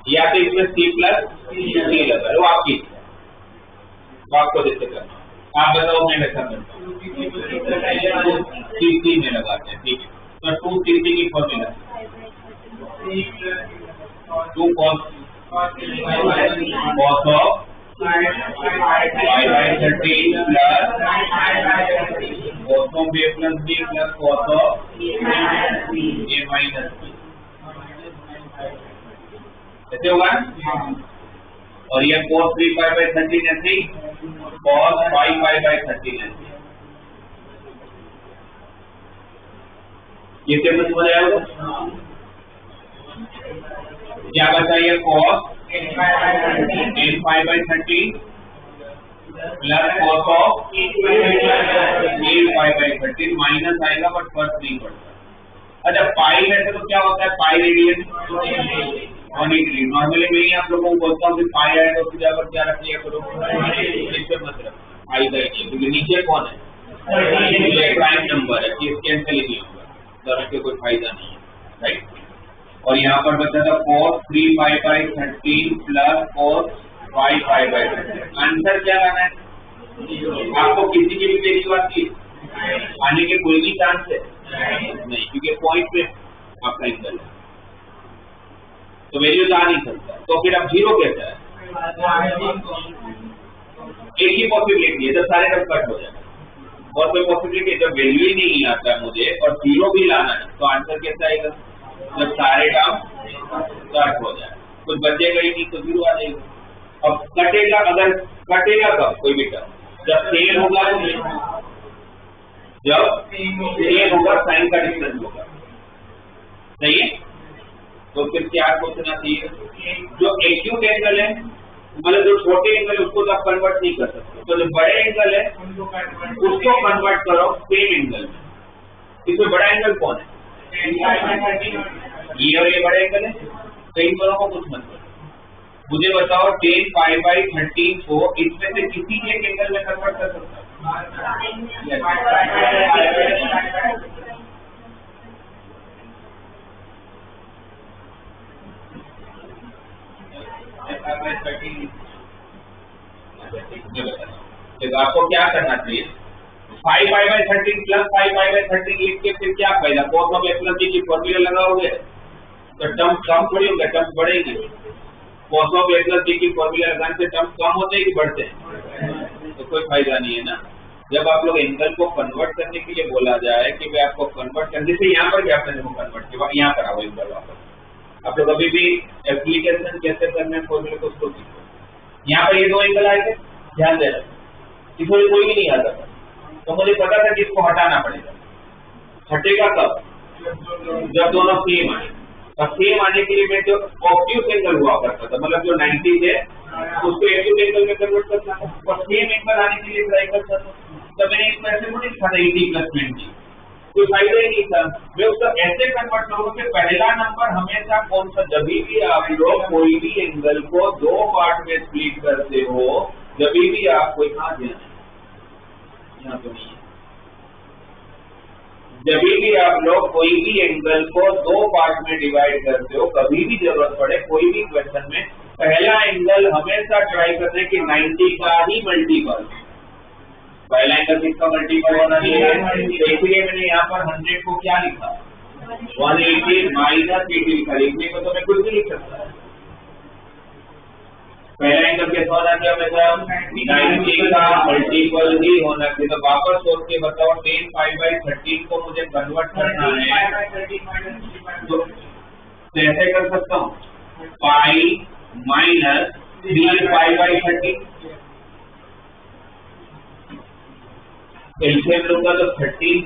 या तो इसमें C प्लस C लगा है, वो आपकी इच्छा है, वो आपको जैसे करना। आप बताओ, मैं वैसा करता हूँ। CC में लगाते हैं, ठीक है। तो 2CC की formula 2 cos of 5/13 plus cos of A plus B plus cos of A minus B, ऐसे होगा। और ये cos 3/13 ऐसे ही, cos 5/13 ऐसे, ये समझ में आया? क्या बताइए, cos 8/13 plus cos of 8/13 minus आएगा, बट फर्क नहीं पड़ता। अच्छा, पाई वैसे तो क्या होता है, पाई रेडियन 180। नॉर्मली मैं ही आप लोगों को बोलता हूँ कि पाई आए तो उसकी जगह क्या रख लिया करो, इससे मत रखो, पाई का ही, क्योंकि नीचे कौन है, प्राइम नंबर है, केस कैंसिल ही नहीं होगा, तो रख के कोई फायदा नहीं है, राइट। और यहाँ पर बचा था cos 3/13 प्लस cos 5/13। आंसर क्या लाना है? आपको किसी की भी वैल्यू आती है, आने के कोई भी चांस है नहीं, क्योंकि पॉइंट पे आपका एंगल है, तो वैल्यू ला नहीं सकता। तो फिर अब जीरो कैसा है? एक ही पॉसिबिलिटी है, जब सारे टर्म कट हो जाए, और कोई पॉसिबिलिटी है जब वैल्यू ही नहीं आता है मुझे और जीरो भी लाना है, तो आंसर कैसा आएगा? जब सारे टर्म कट हो जाए, कुछ बचेगा ही नहीं, तो जीरो आ जाएगा। अब कटेगा, अगर कटेगा कब कोई भी टर्म? जब सेम होगा, जब सेम होगा, साइन का डिफरेंस होगा, सही है। तो फिर क्या सोचना चाहिए, जो एक्यूट एंगल है, मतलब जो छोटे एंगल है उसको तो आप कन्वर्ट नहीं कर सकते, तो जो बड़े एंगल है उसको कन्वर्ट करो सेम एंगल में। इसमें बड़ा एंगल कौन है? ये और ये बड़े एंगल है, तो इन दोनों को कुछ मत करो। मुझे बताओ 10π/13 को इसमें से किसी एक एंगल में कन्वर्ट कर सकता है? तो आपको क्या करना चाहिए, 5π/13 प्लस 5π/13 लिख के फिर क्या फायदा, cos of A plus B की फॉर्मूला लगाओगे तो टर्म कम थोड़ी होंगे, टर्म बढ़ेगी। cos of A plus B की फॉर्मूला लगाने से टर्म कम होते हैं कि बढ़ते हैं? तो कोई फायदा नहीं है ना। जब आप लोग एंगल को कन्वर्ट करने के लिए बोला जाए कि भाई आपको कन्वर्ट करने से, यहाँ पर क्या आपने कन्वर्ट किया, यहाँ पर आओ एंगल वापस। आप लोग अभी भी एप्लीकेशन कैसे करने फॉर्मूले को उसको सीखो। यहाँ पर ये दो एंगल आए थे, ध्यान देना, इसमें कोई भी नहीं आता था, तो मुझे पता था कि इसको हटाना पड़ेगा। हटेगा कब? जब दोनों सेम आए। और सेम आने के लिए मैं जो ऑब्ट्यूस एंगल हुआ करता था, मतलब जो 90 थे उसको एक्यूट एंगल में कन्वर्ट करता था, और सेम एंगल आने के लिए ट्राई करता था। तो मैंने इसको ऐसे थोड़ी लिखा था 80 + 20, कोई फायदा ही नहीं था। मैं उसको ऐसे कन्वर्ट करूंगा कि पहला नंबर हमेशा कौन सा, जब भी आप लोग कोई भी एंगल को दो पार्ट में स्प्लिट करते हो, जब भी आप कोई कहाँ ध्यान है, यहाँ तो नहीं है, जब भी आप लोग कोई भी एंगल को दो पार्ट में डिवाइड करते हो, कभी भी जरूरत पड़े कोई भी क्वेश्चन में, पहला एंगल हमेशा ट्राई करते हैं कि 90 का ही मल्टीपल, पहला एंगल किसका मल्टीपल होना चाहिए। इसलिए मैंने यहाँ पर 100 को क्या लिखा, 180 - 80 लिखा। लिखने को तो मैं कुछ भी लिख सकता है, पहला एंगल कैसा होना चाहिए, हमेशा 90 का मल्टीपल ही होना चाहिए। तो वापस सोच के बताओ, 10π/13 को मुझे कन्वर्ट करना है, तो ऐसे कर सकता हूँ, पाई माइनस 3π/13, एलसीएम लूंगा तो 13π -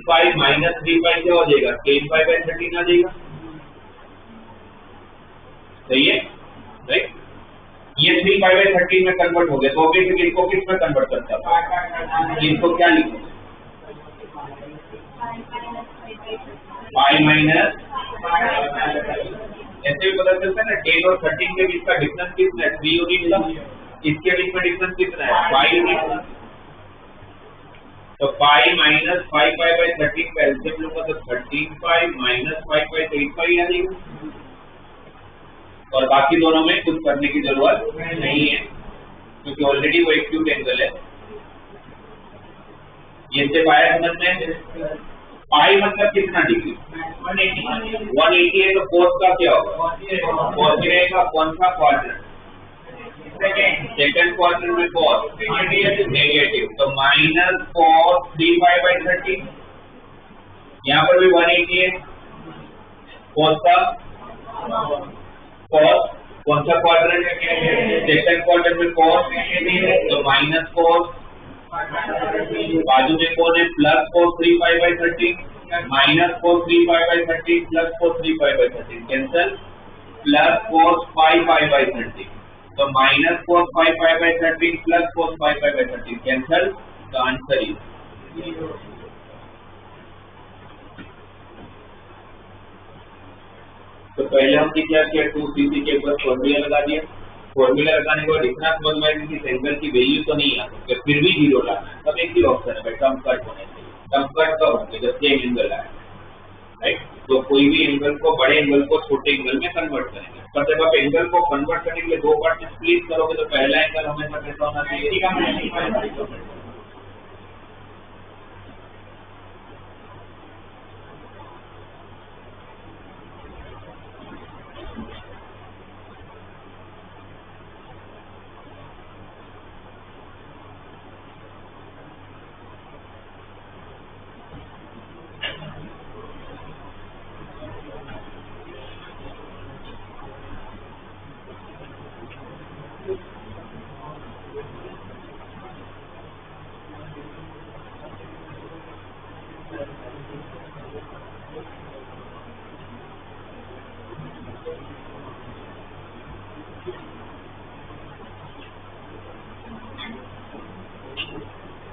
3π क्या हो जाएगा, 10π/13 आ जाएगा, सही है, राइट। ये 3π/13 में कन्वर्ट हो गया, तो ऑब्वियसली इसको किस में कन्वर्ट करता था, इसको क्या लिखो, पाई माइनस, ऐसे भी पता चलता है ना, 10 और 13 के बीच का डिफरेंस कितना है, 3 यूनिट का, इसके बीच में डिफरेंस कितना है, 5 यूनिट। तो पाई माइनस 5π/13 का एलसीएम लूंगा तो 13π - 5π तो 8π आ जाएगा। और बाकी दोनों में कुछ करने की जरूरत नहीं है क्योंकि ऑलरेडी वो एक्यूट एंगल है। ये से पाया समझ में? पाई मतलब कितना डिग्री? 180 है तो कोस का क्या होगा? कोस गिरेगा कौन सा क्वाड्रेंट? सेकंड क्वाड्रेंट में कोस नेगेटिव, तो माइनस कोस 3π/30। यहाँ पर भी 180 है, कोस का कोस कौन सा क्वाड्रेंट? सेकंड क्वाड्रेंट में कोस, तो माइनस कोस, बाजू में कौन है? Plus cos 3π/30, minus cos 3π/30 plus cos 3π/30 cancel, plus cos 5π/30, तो minus cos 5π/30 plus cos 5π/30 cancel, तो आंसर इज 0। तो पहले हमने क्या किया? 2cc के ऊपर फॉर्मूला लगा दिया। फॉर्मूला लगाने के बाद इतना समझ में आया कि एंगल की वैल्यू तो नहीं आ सकती, फिर भी 0 लाना है। तब एक ही ऑप्शन है, टर्म कट होने चाहिए। टर्म कट कब होंगे? जब सेम एंगल आए, राइट? तो कोई भी एंगल को, बड़े एंगल को छोटे एंगल में कन्वर्ट करेंगे। पर जब आप एंगल को कन्वर्ट करने के लिए दो पार्ट में स्प्लिट करोगे तो पहला एंगल हमेशा कैसा होना चाहिए?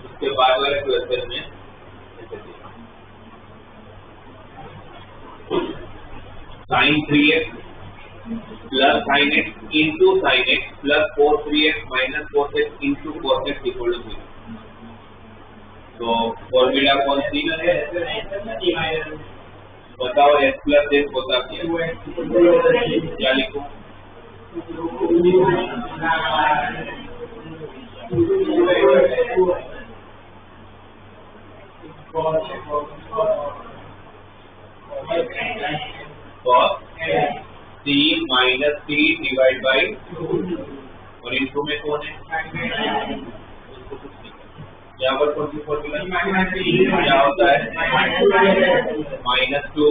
उसके बाद वाले क्वेश्चन में sin 3x plus sin x into sin x plus cos 3x minus cos x into cos x equal to 0। तो फॉर्मूला कौन सी है? बताओ, x प्लस x होता क्या लिखूं? cos c minus c divide by, और इंटू में कौन है? यहाँ पर कौन सी फॉर्मूला क्या होता है? -2,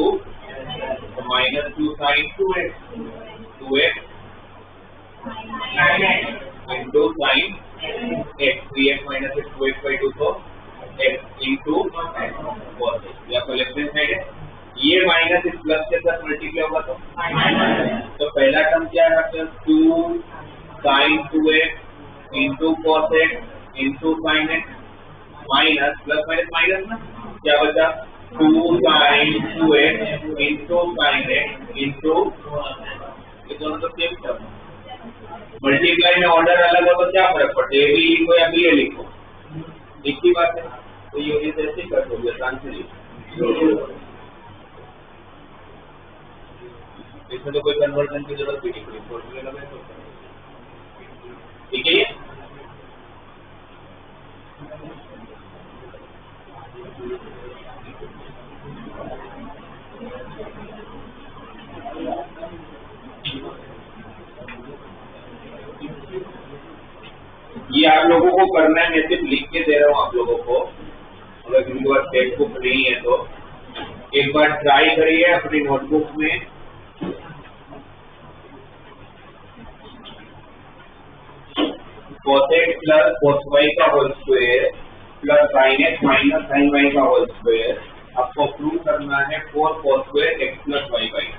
तो -2 sin 2x into sin x, 3x minus 2x/2, तो x इंटू cos x। या तो लेफ्ट हैंड साइड है, ये माइनस इस प्लस के साथ मल्टीप्लाई होगा तो पहला टर्म क्या है आपका? 2 sin 2x into cos x into sin x minus plus minus minus ना, क्या बचा? 2 sin 2x into sin x into, ये दोनों तो सेम टर्म। मल्टीप्लाई में ऑर्डर अलग हो तो क्या फर्क पड़ता है? ए बी लिखो या बी ए लिखो, एक ही बात है। तो ये ऐसे कर दो, आसान से लिखो, इसमें तो कोई कन्वर्जन की जरूरत भी नहीं पड़ी, फॉर्मूला लगाए तो ठीक है। ये आप लोगों को करना है, मैं सिर्फ लिख के दे रहा हूँ आप लोगों को। अगर किसी के पास टेक्स्ट बुक नहीं है तो एक बार ट्राई करिए अपनी नोटबुक में। cos x plus cos y का whole square plus sin x minus sin y का होल स्क्वायर, आपको प्रूव करना है 4 cos square x plus y by.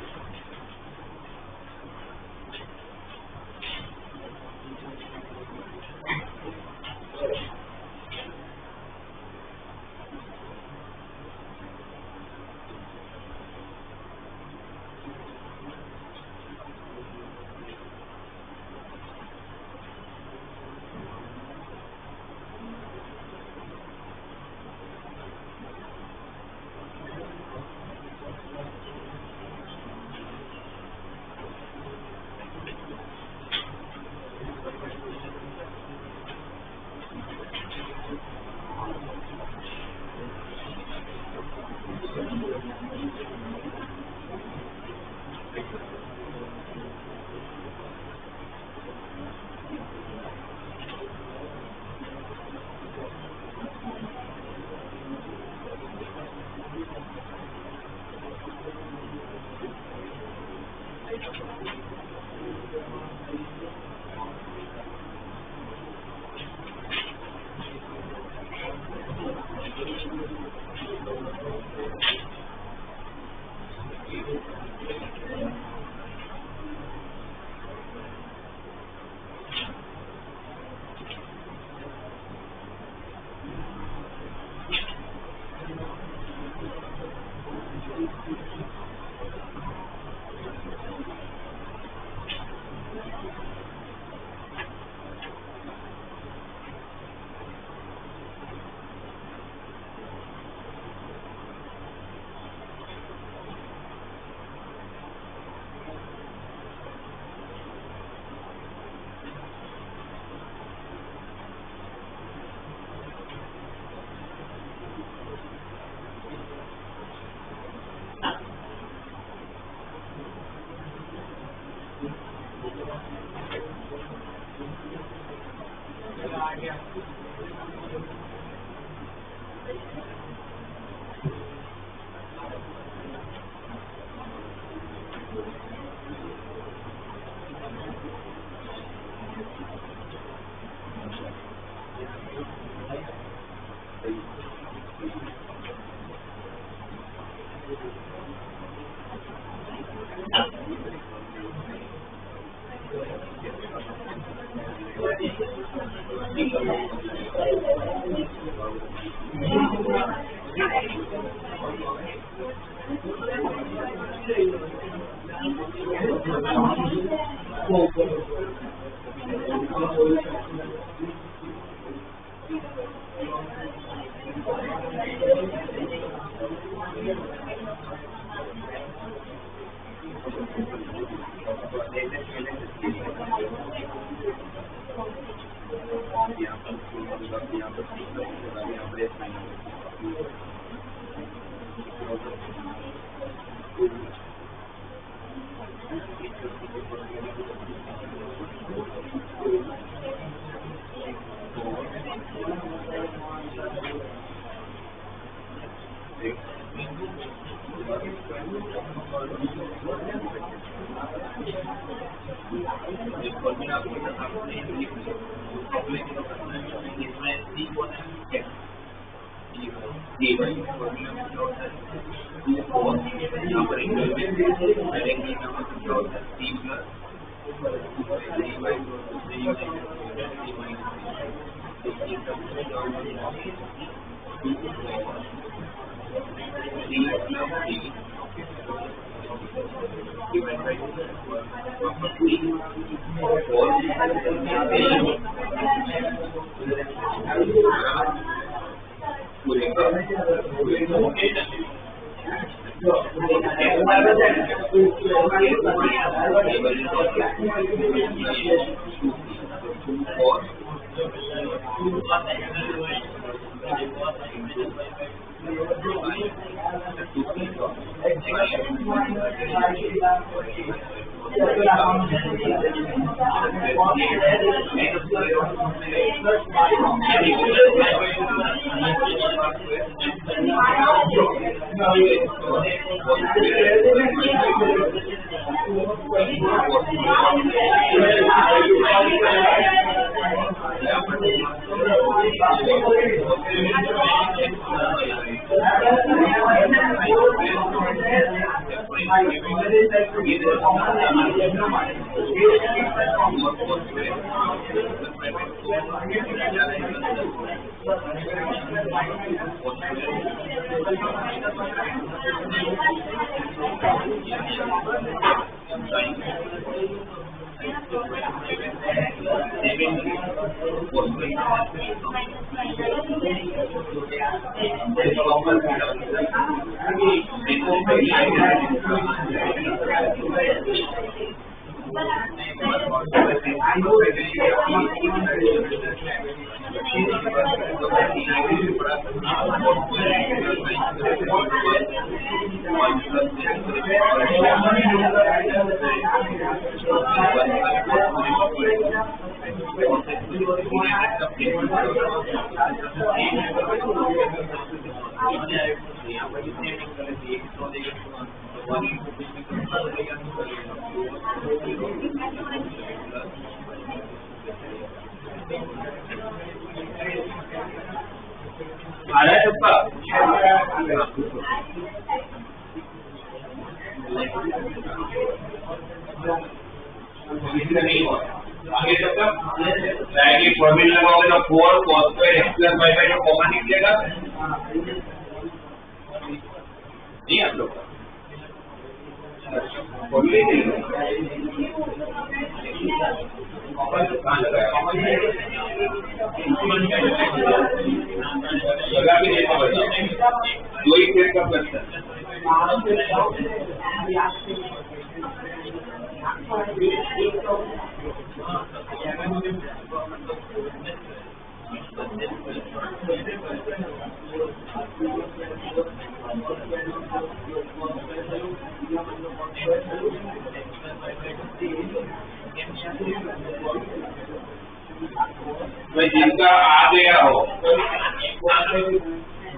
भाई जिनका आ गया हो,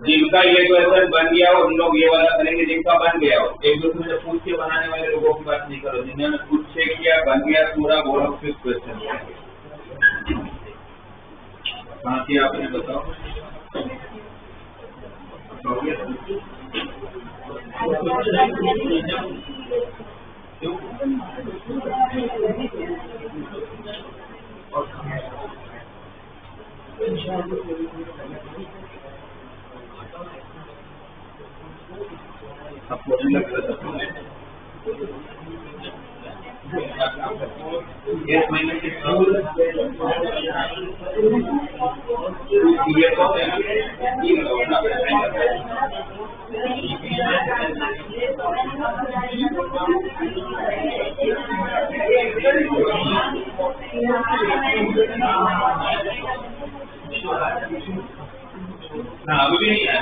जिनका ये क्वेश्चन बन गया हो, उन लोग ये वाला करेंगे। जिनका बन गया हो, एक दूसरे से पूछ के बनाने वाले लोगों की बात नहीं करो। जिन्होंने खुद से किया, बन गया पूरा, वो लोग फिर क्वेश्चन कहाँ किया आपने बताओ। आपको लग रहा एक महीने के ना अभी भी नहीं आया।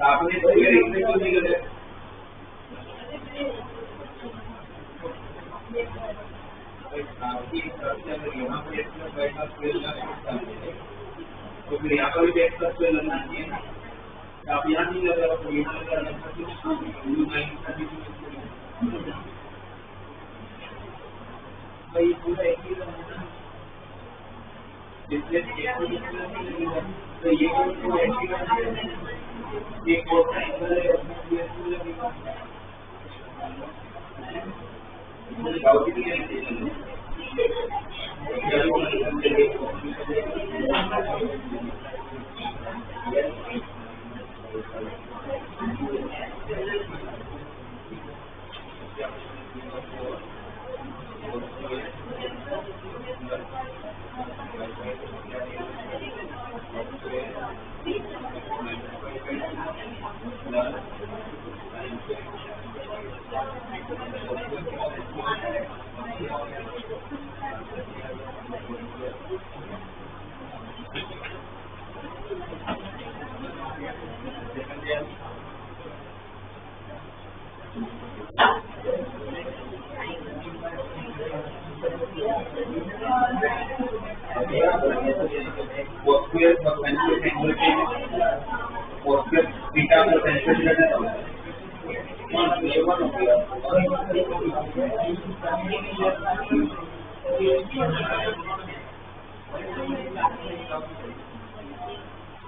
आपने तो ये इसमें क्यों नहीं गए? आपकी यहाँ पे तो फिर यहाँ पर भी लगना चाहिए ना। आप यहाँ नहीं लग रहा तो यहाँ लग रहा भाई पूरा एक ही तो ये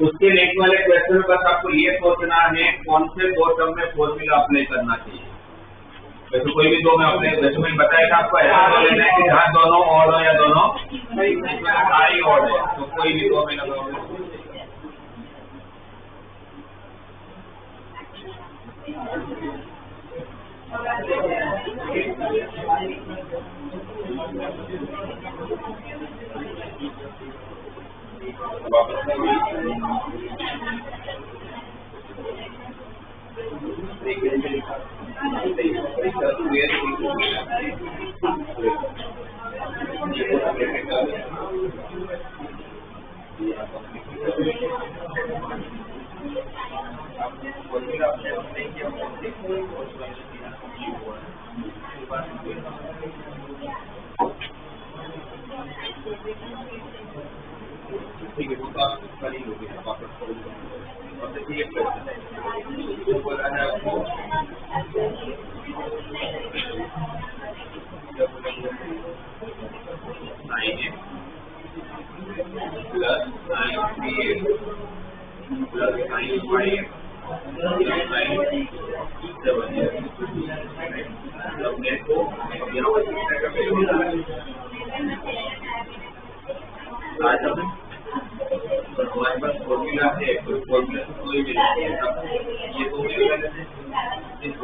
उसके नेक्स्ट वाले क्वेश्चन में बस आपको ये सोचना है कौन से दो टर्म में फॉर्मूला अप्लाई करना चाहिए। वैसे कोई भी दो में अप्लाई, वैसे मैंने बताया था आपको ऐसा तो लेना है कि जहाँ दोनों ऑड हो या दोनों हाई ऑड है, तो कोई भी दो में लगाओगे। ठीक है, वो तो आप कर ही लोगे वापस करोगे। और देखिए जो बोला है आपको प्लस 9 प्लस 9 हमारे पास फॉर्मूला है, कोई फॉर्मूला से कोई भी ये तो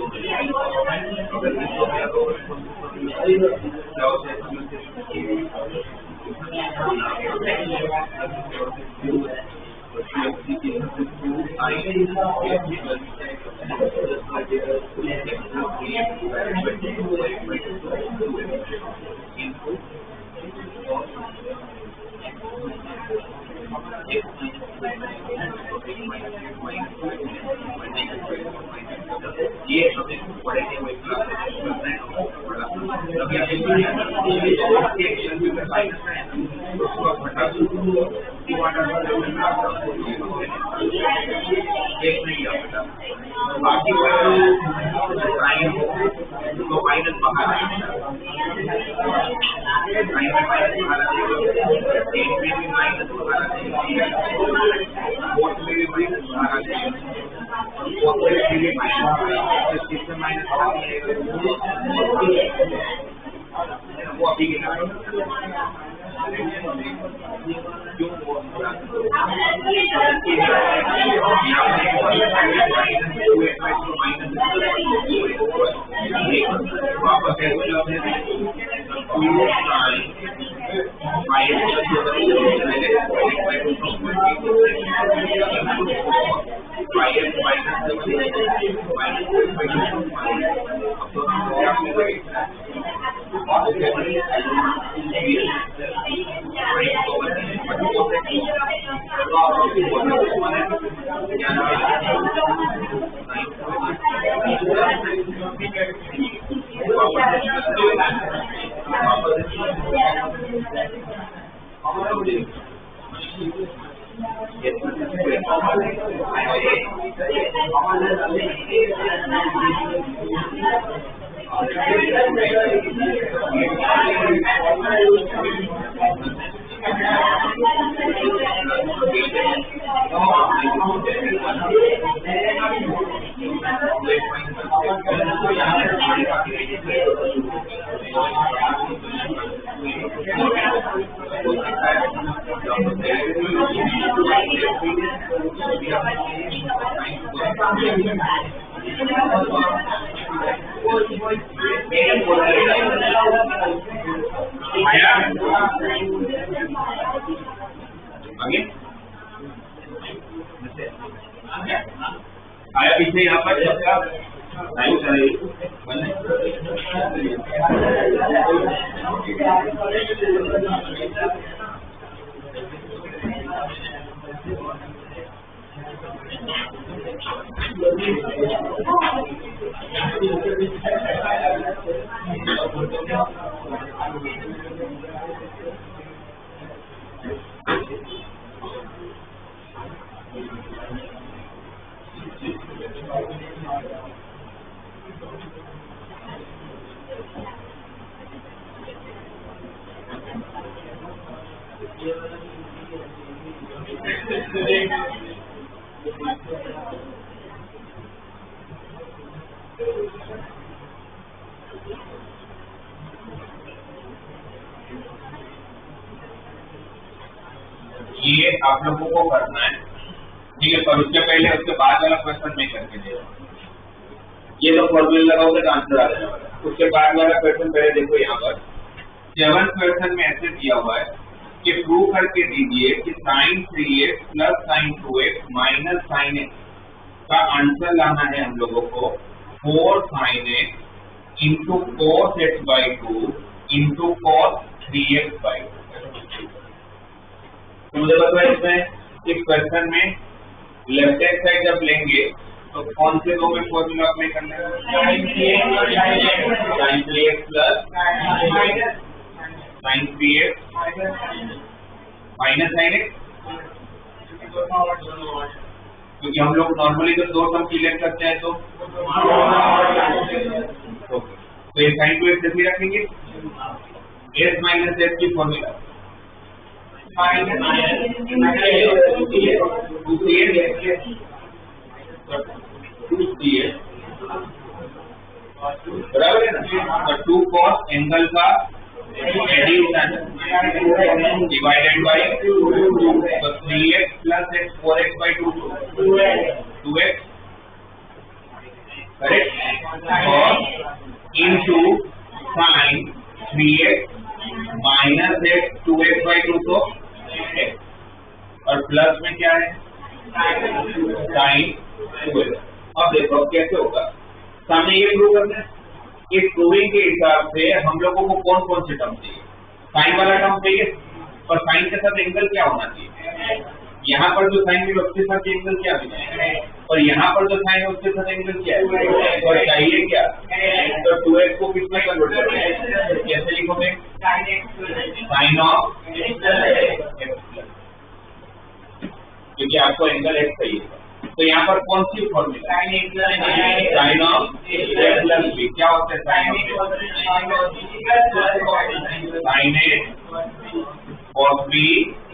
ये हमें पढ़ेंगे वही क्लास बाकी तो माइनस बाहर वो अभी के वापस आया पीछे यहाँ पर सबका ये आप लोगों को करना है, ठीक है। पर उसके पहले उसके बाद वाला क्वेश्चन मैं करके दे रहा हूँ। ये तो फॉर्मूला लगाओगे तो आंसर आ जाने वाला। उसके बाद वाला क्वेश्चन पहले देखो, यहाँ पर 7th क्वेश्चन में ऐसे दिया हुआ है कि प्रूव करके दीजिए कि sin 3x plus sin 2x minus sin x का आंसर लाना है हम लोगों को 4 sin x into cos x by 2 into cos 3x by 2। तो मुझे बताओ इसमें इस क्वेश्चन में लेफ्ट हैंड साइड जब लेंगे तो कौन से दो में फॉर्मूला अप्लाई करना है? sin 3x plus sin 3x minus sin x, क्योंकि हम लोग नॉर्मली तो दो टर्म क्लियर करते हैं तो ये sin 2x जैसे रखेंगे s माइनस s की फॉर्मूला बराबर है ना। तो 2 cos एंगल का addition divided by 3x plus x 4x by 2x correct, और इनटू sin समझे? इस प्रूविंग के हिसाब से हम लोगों को कौन कौन से टर्म चाहिए? साइन वाला टर्म चाहिए, और साइन के साथ एंगल क्या होना चाहिए? यहाँ पर जो साइन है उसके साथ एंगल क्या है, और यहाँ पर जो साइन है उसके साथ एंगल क्या है, और चाहिए क्या? तो 2x को किसमें कन्वर्ट करना है? कैसे लिखोगे? साइन ऑफ x, क्योंकि आपको एंगल x चाहिए। तो यहाँ पर कौन सी formula? Sine of a plus b। क्या होता है sine of a? Sine a cos b,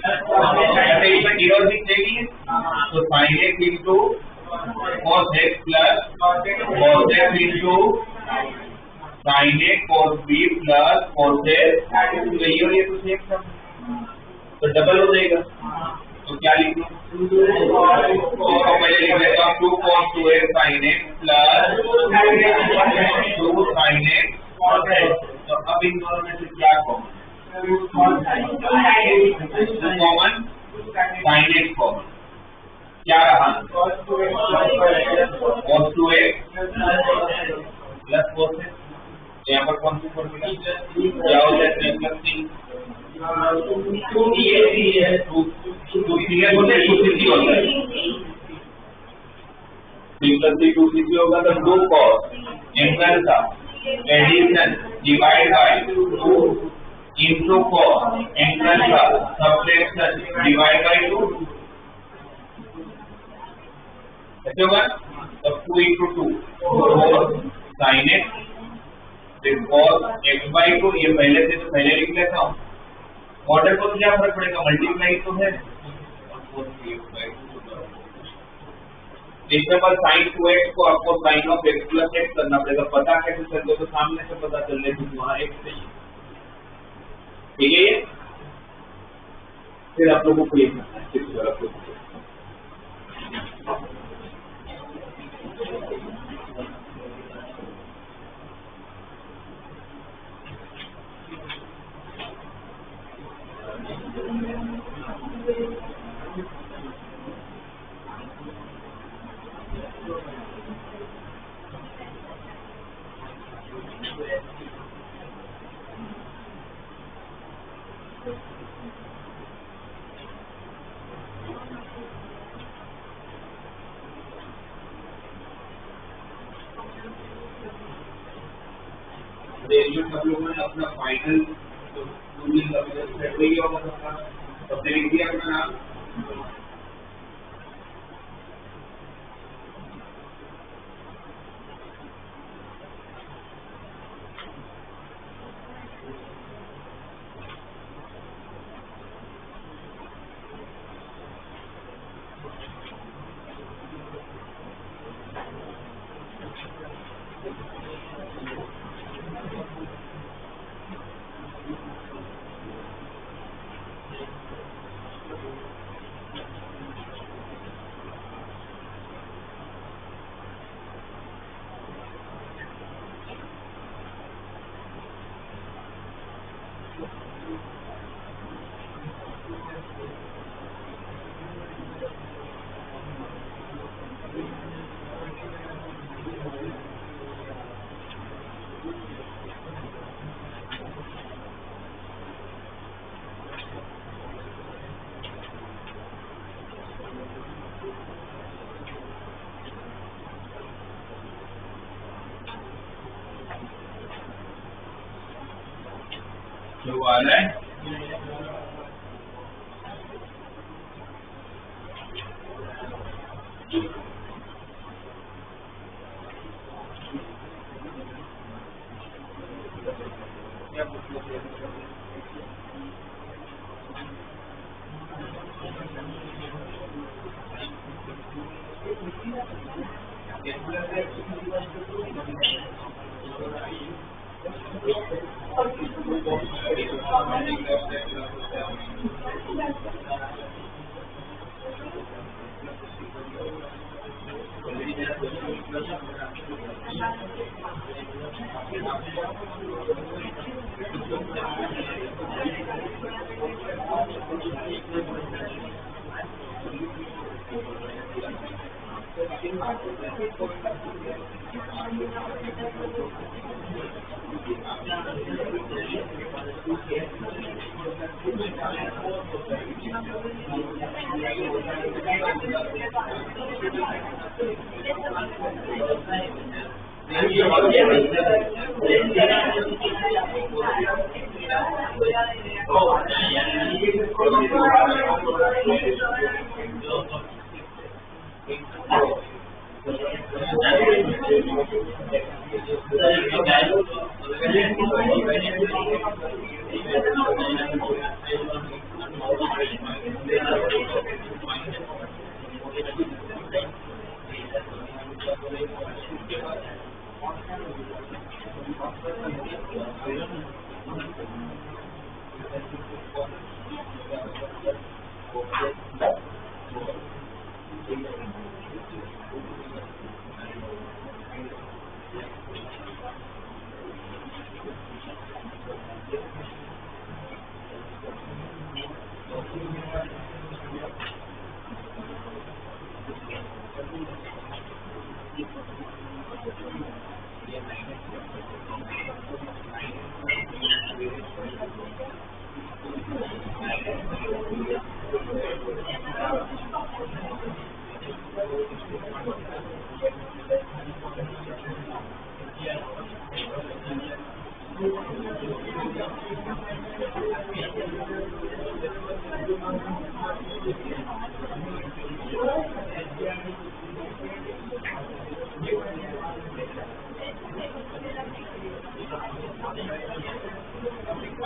ऐसे इसमें जीरो दिखेगी, तो sine x into cos x plus cos x into sine a cos b plus cos x, तो ये और ये तो सेम सब, तो डबल हो जाएगा। तो क्या लिखूं? तो पहले लिख देता हूँ 2 cos 2x sin x plus 2 sin x cos x। तो अब इन दोनों में से क्या common? Common sin x common, क्या रहा? cos 2x plus cos x। यहाँ पर कौन सी फॉर्मूला क्या हो जाता है? प्लस 3 होगा, तो 2 cos एंगल का addition divide by 2 into cos angle का सब्ट्रैक्शन डिवाइड बाय 2, ऐसे होगा। तो 2 इंटू 2 4 sin x, फिर cos x by 2, ये पहले से तो पहले लिख लेता हूँ। ऑर्डर को तो क्या फर्क पड़ेगा, मल्टीप्लाई तो है। इसमें पर साइन 2x को आपको sine of x plus x करना पड़ेगा। पता कैसे चलते, तो सामने से पता चल रहा है कि वहाँ x चाहिए, ठीक है। ये फिर आप लोगों को ये करना है किस तरह से। सब लोगों ने अपना फाइनल सबने लिख दिया अपना नाम। जो आ रहा है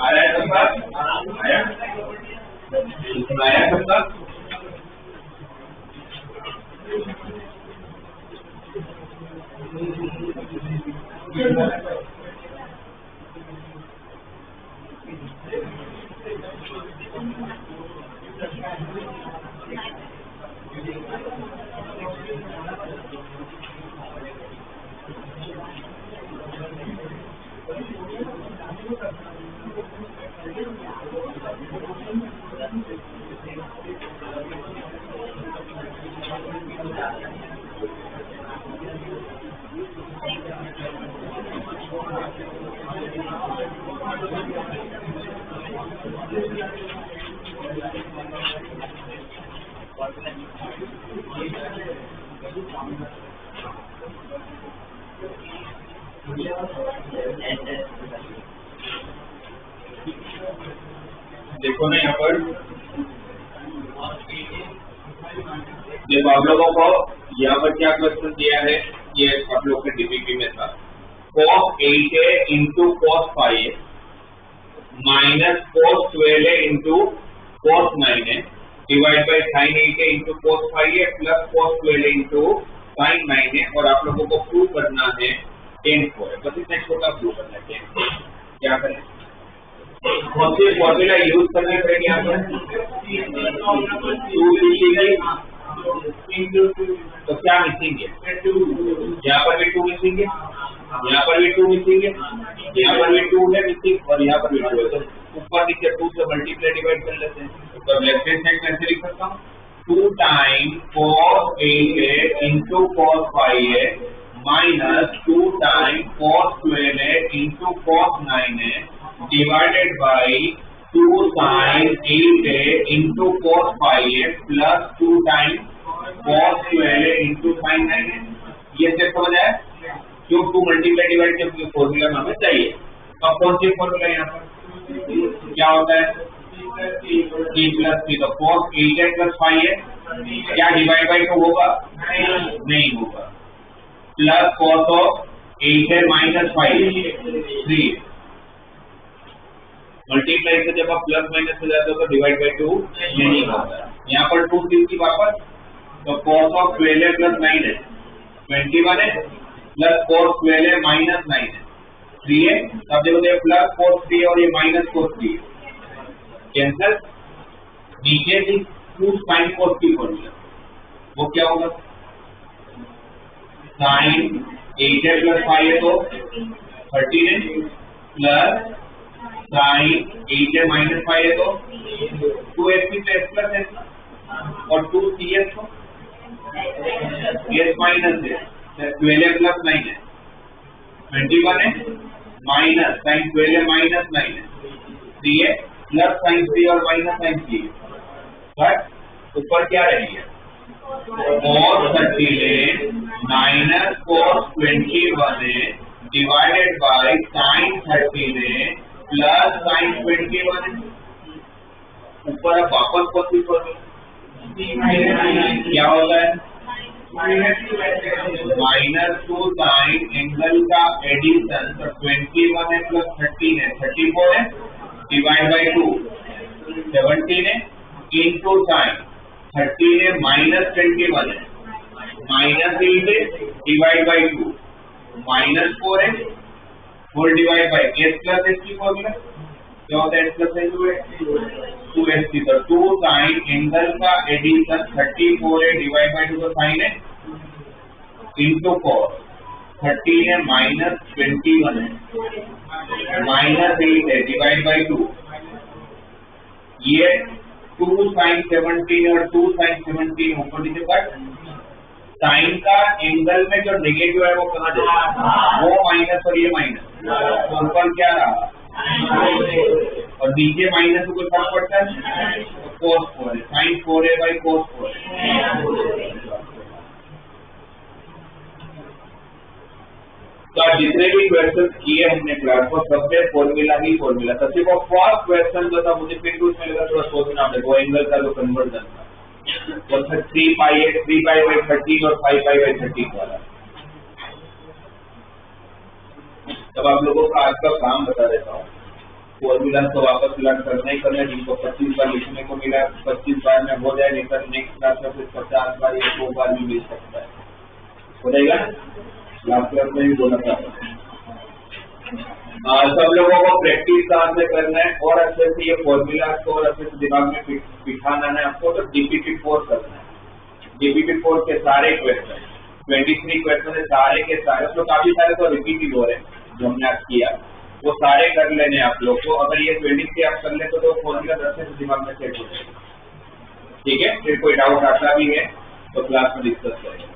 आया सबका? आया? आया सबका? देखो ना यहाँ पर, देखो आप लोगों को यहाँ पर क्या क्वेश्चन दिया है, ये आप लोग के डीपीपी में था, cos 8a into cos 5a minus cos 12a into cos 9a divide by sin 8a into cos 5a plus cos 12a into sin 9a, और आप लोगों को प्रूव करना है tan 4, बस इतना छोटा प्रूव करना है tan 4। क्या करें, कौन सी फॉर्मूला यूज करनी पड़ेगी यहाँ पर? 2 लिखेंगे तो क्या मिसिंग है? यहाँ पर भी 2 मिसिंग है, यहाँ पर भी 2 मिसिंग है, यहाँ पर भी 2 है मिसिंग, और यहाँ पर भी 2 है। तो ऊपर नीचे 2 से मल्टीप्लाई डिवाइड कर लेते हैं, तो लेफ्ट हैंड साइड कैसे लिख सकता हूँ? 2 time cos 8a into cos 5a minus 2 time cos 12a into cos 9a divided by 2 sin 8a into cos 5a plus 2 times cos 12a into sin 9a। ये step समझ आया? क्यों 2 multiply divide के formula हमें चाहिए। अब कौन सी फॉर्मूला यहाँ पर क्या होता है? t प्लस थ्री, तो cos 8a प्लस 5a क्या डिवाइड बाई 2 होगा? नहीं होगा। Plus cos of 8a minus 5 3, multiply से जब आप प्लस माइनस हो जाते हो तो डिवाइड बाई 2 नहीं होता। यहाँ पर 2 की वापस, तो cos ऑफ 12a प्लस 9 है 21 है, प्लस cos 12a माइनस 9 है 3 है। अब देखो ये प्लस cos 3 और ये माइनस cos 3 कैंसल। नीचे थी 2 sin cos की फॉर्मूला, वो क्या होगा? sin 8a प्लस 5 है तो 13 है, प्लस sin 8a माइनस 5 है तो 2s प्लस s, और 2cs तो s माइनस है, 12 प्लस 9 है 21 है माइनस साइन 12 है माइनस 9 है 3 है प्लस साइन 3 और माइनस साइन 3 बट ऊपर क्या रहेगी cos 30 है माइनस cos 21 है डिवाइडेड बाय साइन 30 है प्लस साइन 21 है। ऊपर अब वापस कौन क्या होता है -2 साइन एंगल का एडिशन तो 21 है प्लस 13 है 34 है डिवाइड बाय 2 17 है इंटू साइन 13 है माइनस 21 है माइनस 8 है डिवाइड बाय 2 -4 है whole divide by s plus s की फॉर्मूला क्या होता है s प्लस s 2st तो 2 साइन एंगल का एडिशन 34 है डिवाइड बाय 2 तो साइन है इंटू cos 13 है माइनस 21 है माइनस 8 है डिवाइड बाय 2 ये 2 साइन 17 और 2 साइन 17 ऊपर नीचे कट साइन का एंगल में जो नेगेटिव है वो कहाँ जाएगा वो माइनस और ये माइनस तो ऊपर क्या रहा और नीचे माइनस को फर्क पड़ता है तो cos 4 है साइन 4 है बाई cos 4 है। तो जितने भी क्वेश्चन किए हमने क्लास को सब में फॉर्मूला ही फॉर्मूला सबसे को फर्स्ट क्वेश्चन जो था मुझे फिर भी उसमें लगा थोड़ा सोचना आपने वो एंगल का जो कन्वर्जन था वो 3 पाई 13 और 5 पाई 13 वाला। तब आप लोगों का आज का काम बता देता हूँ फॉर्मूला तो वापस लर्न करना ही करना जिनको 25 बार लिखने को मिला 25 बार में हो जाए नहीं सर नेक्स्ट क्लास में फिर 50 बार या 100 बार भी मिल सकता है हो जाएगा लास्ट क्लास में भी बोला था। सब लोगों को प्रैक्टिस कहाँ से करना है और अच्छे से ये फॉर्मूला को और अच्छे से दिमाग में बिठाना है आपको तो DPP4 करना है। DPP4 के सारे क्वेश्चन 23 क्वेश्चन है सारे के सारे तो काफी सारे तो रिपीट ही हो रहे हैं जो हमने आज किया वो सारे कर लेने आप लोग को अगर ये 23 आप कर ले तो फॉर्मूला अच्छे से दिमाग में सेट हो जाएगा। ठीक है फिर कोई डाउट आता भी है तो क्लास में डिस्कस करेंगे।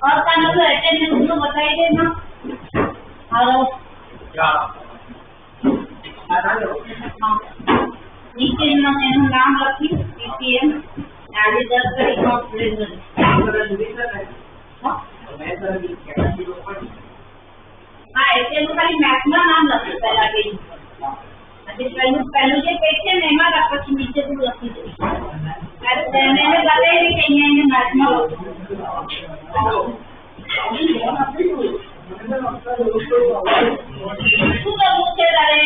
और कानून को अटेंडेंस को बताइए ना। हेलो नीचे એનું નામ લખ્યું PPM આજે 10 તારીખ નો પ્રેઝન્ટ હા એટલે ખાલી મેથ્સ માં નામ લખ્યું પહેલા પેજ આજે પહેલું જે પેજ છે ને એમાં પછી નીચે થોડું લખી દઉં એને બતાવી કે અહીંયા એને મેથ્સ માં શું કરવું છે તારે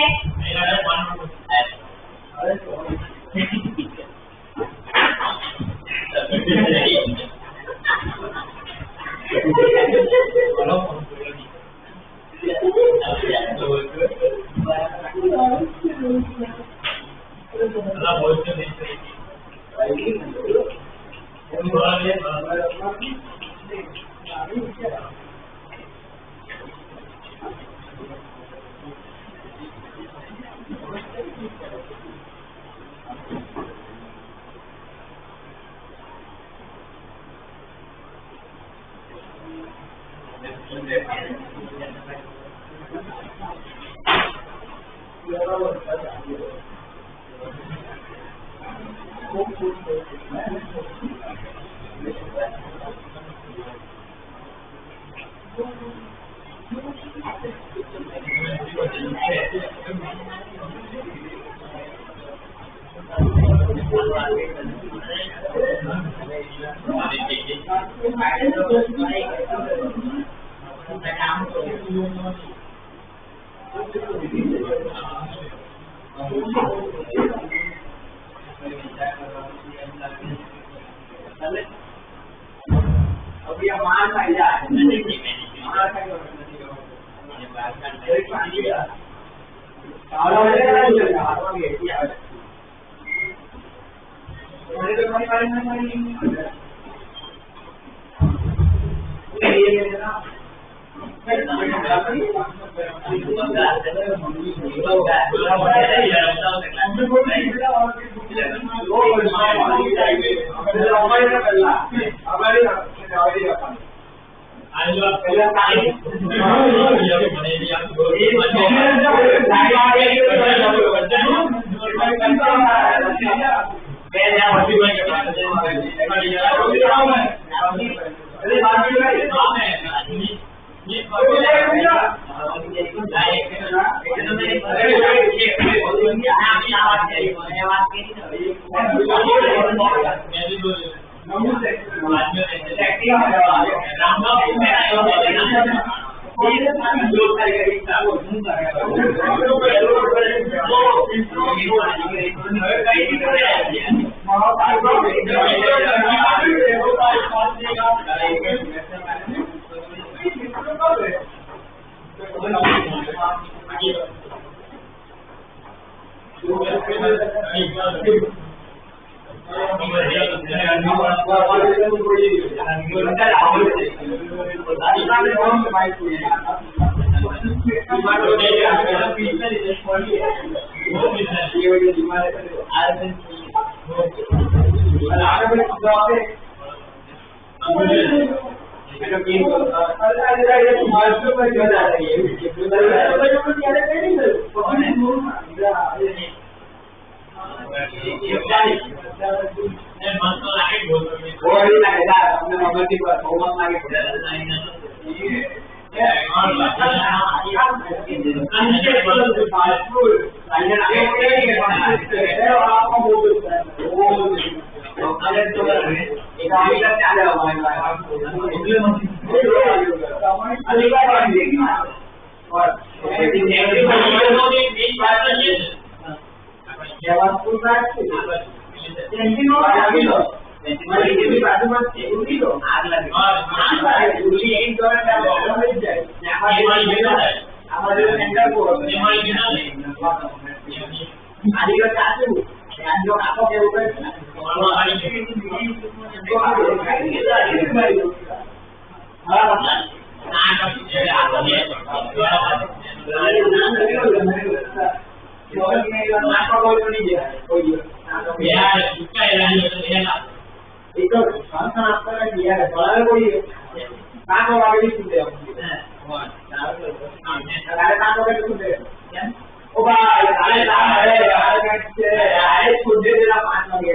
ओ भाई अरे नाम है यार अरे खुद दे देना 5 वाली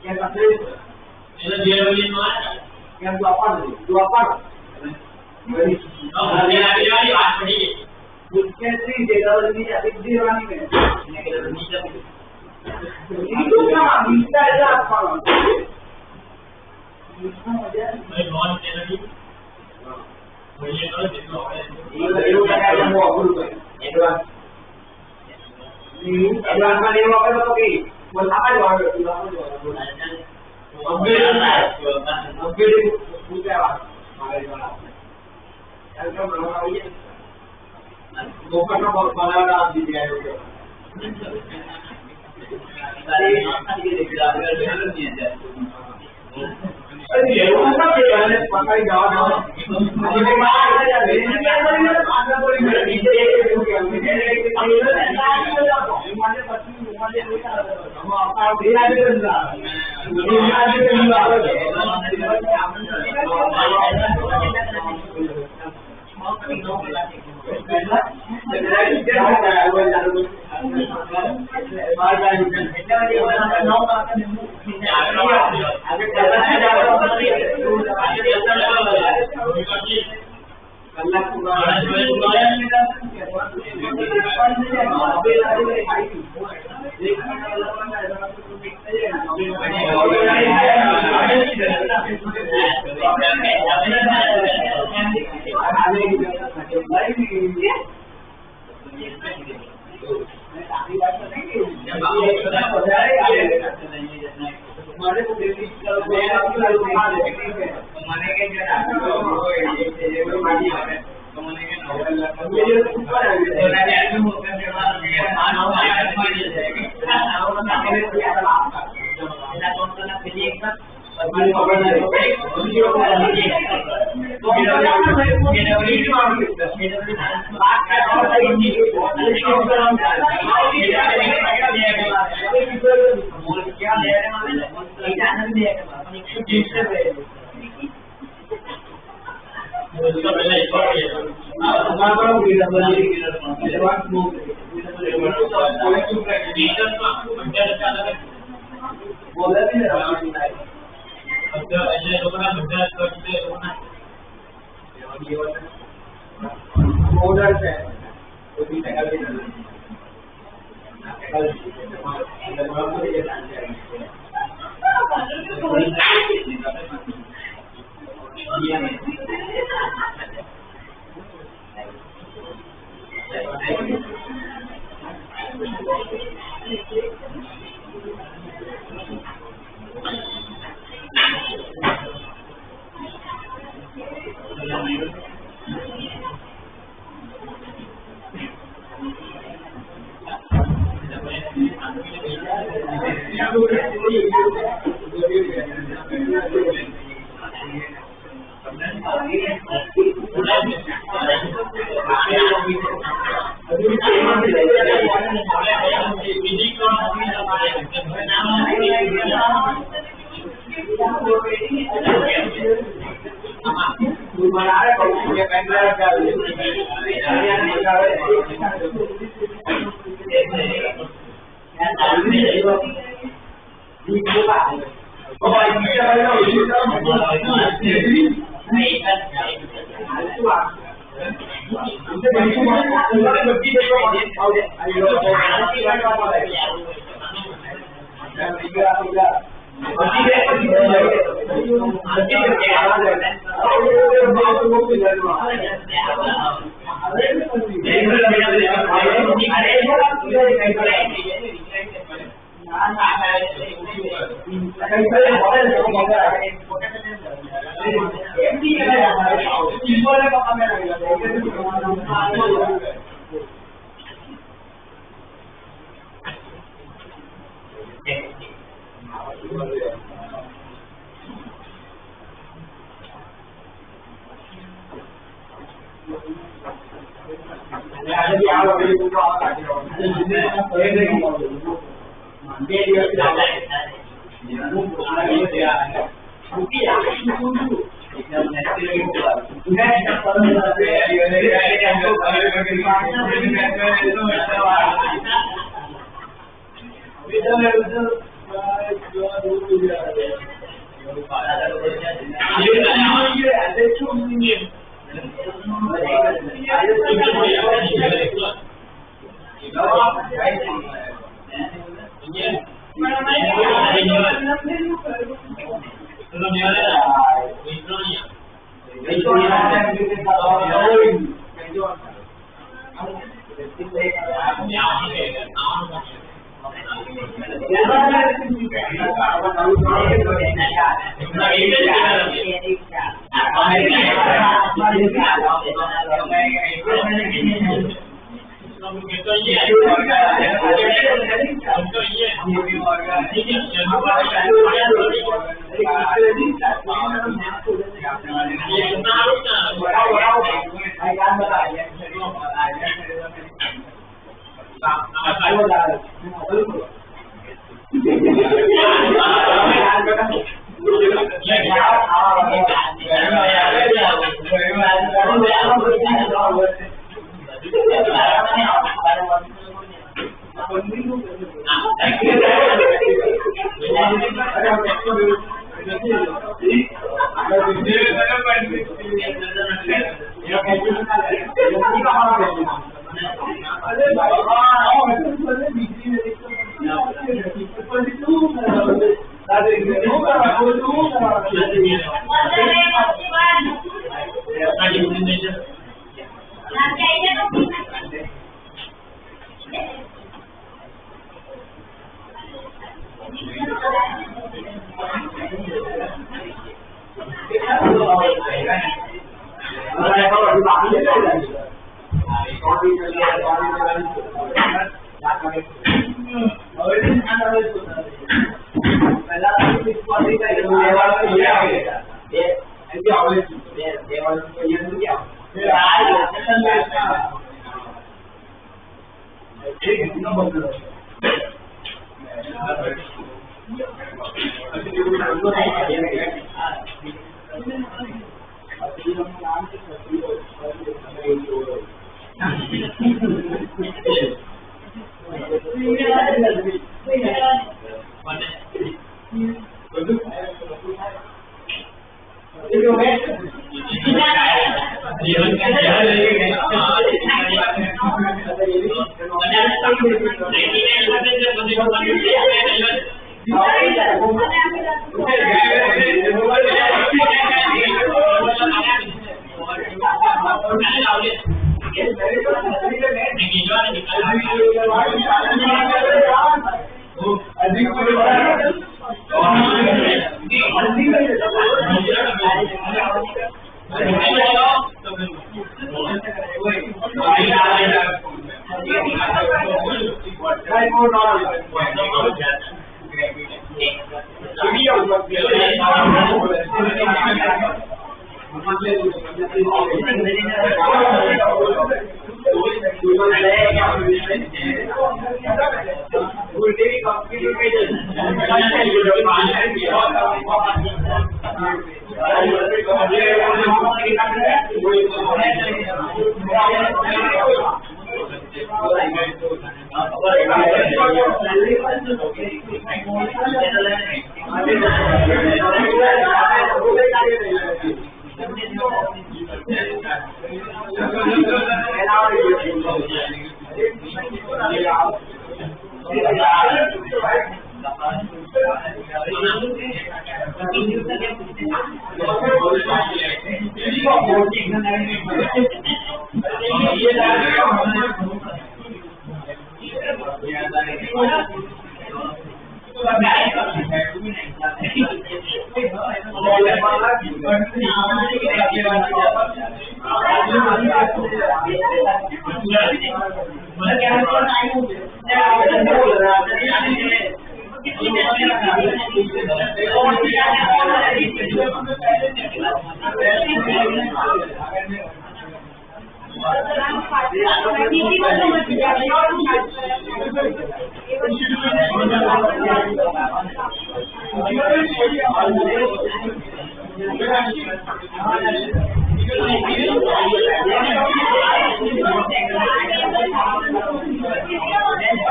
क्या सबसे એટલે જે બોલી નો क्या तू अपन वही અરે આવી વાત પડી उसके 3 डबल ની अधिक દીવાની में નીચે तो क्या मिलता है आपको ભાઈ નોન પેનલ્ટી બોલીએ કરો જેટલો આપણે એવું કાંઈ હું અપૂરું કરું એડવાન્સ માં લેવા પડે તો કે બોલ આપણે વાળો અપગ્રેડ પૂછાવા મારે વાળા એલ્કમ રવા આવીએ ગોકર્ણ બનાવવા આપી દીધા अरे ये वो सब के वाले पता ही गाँव गाँव मुझे बात है यार लेकिन क्या करेंगे आगे कोई मेरे नीचे एक के हमने हम आपका बिना भी करना बिना भी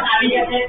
આવી જશે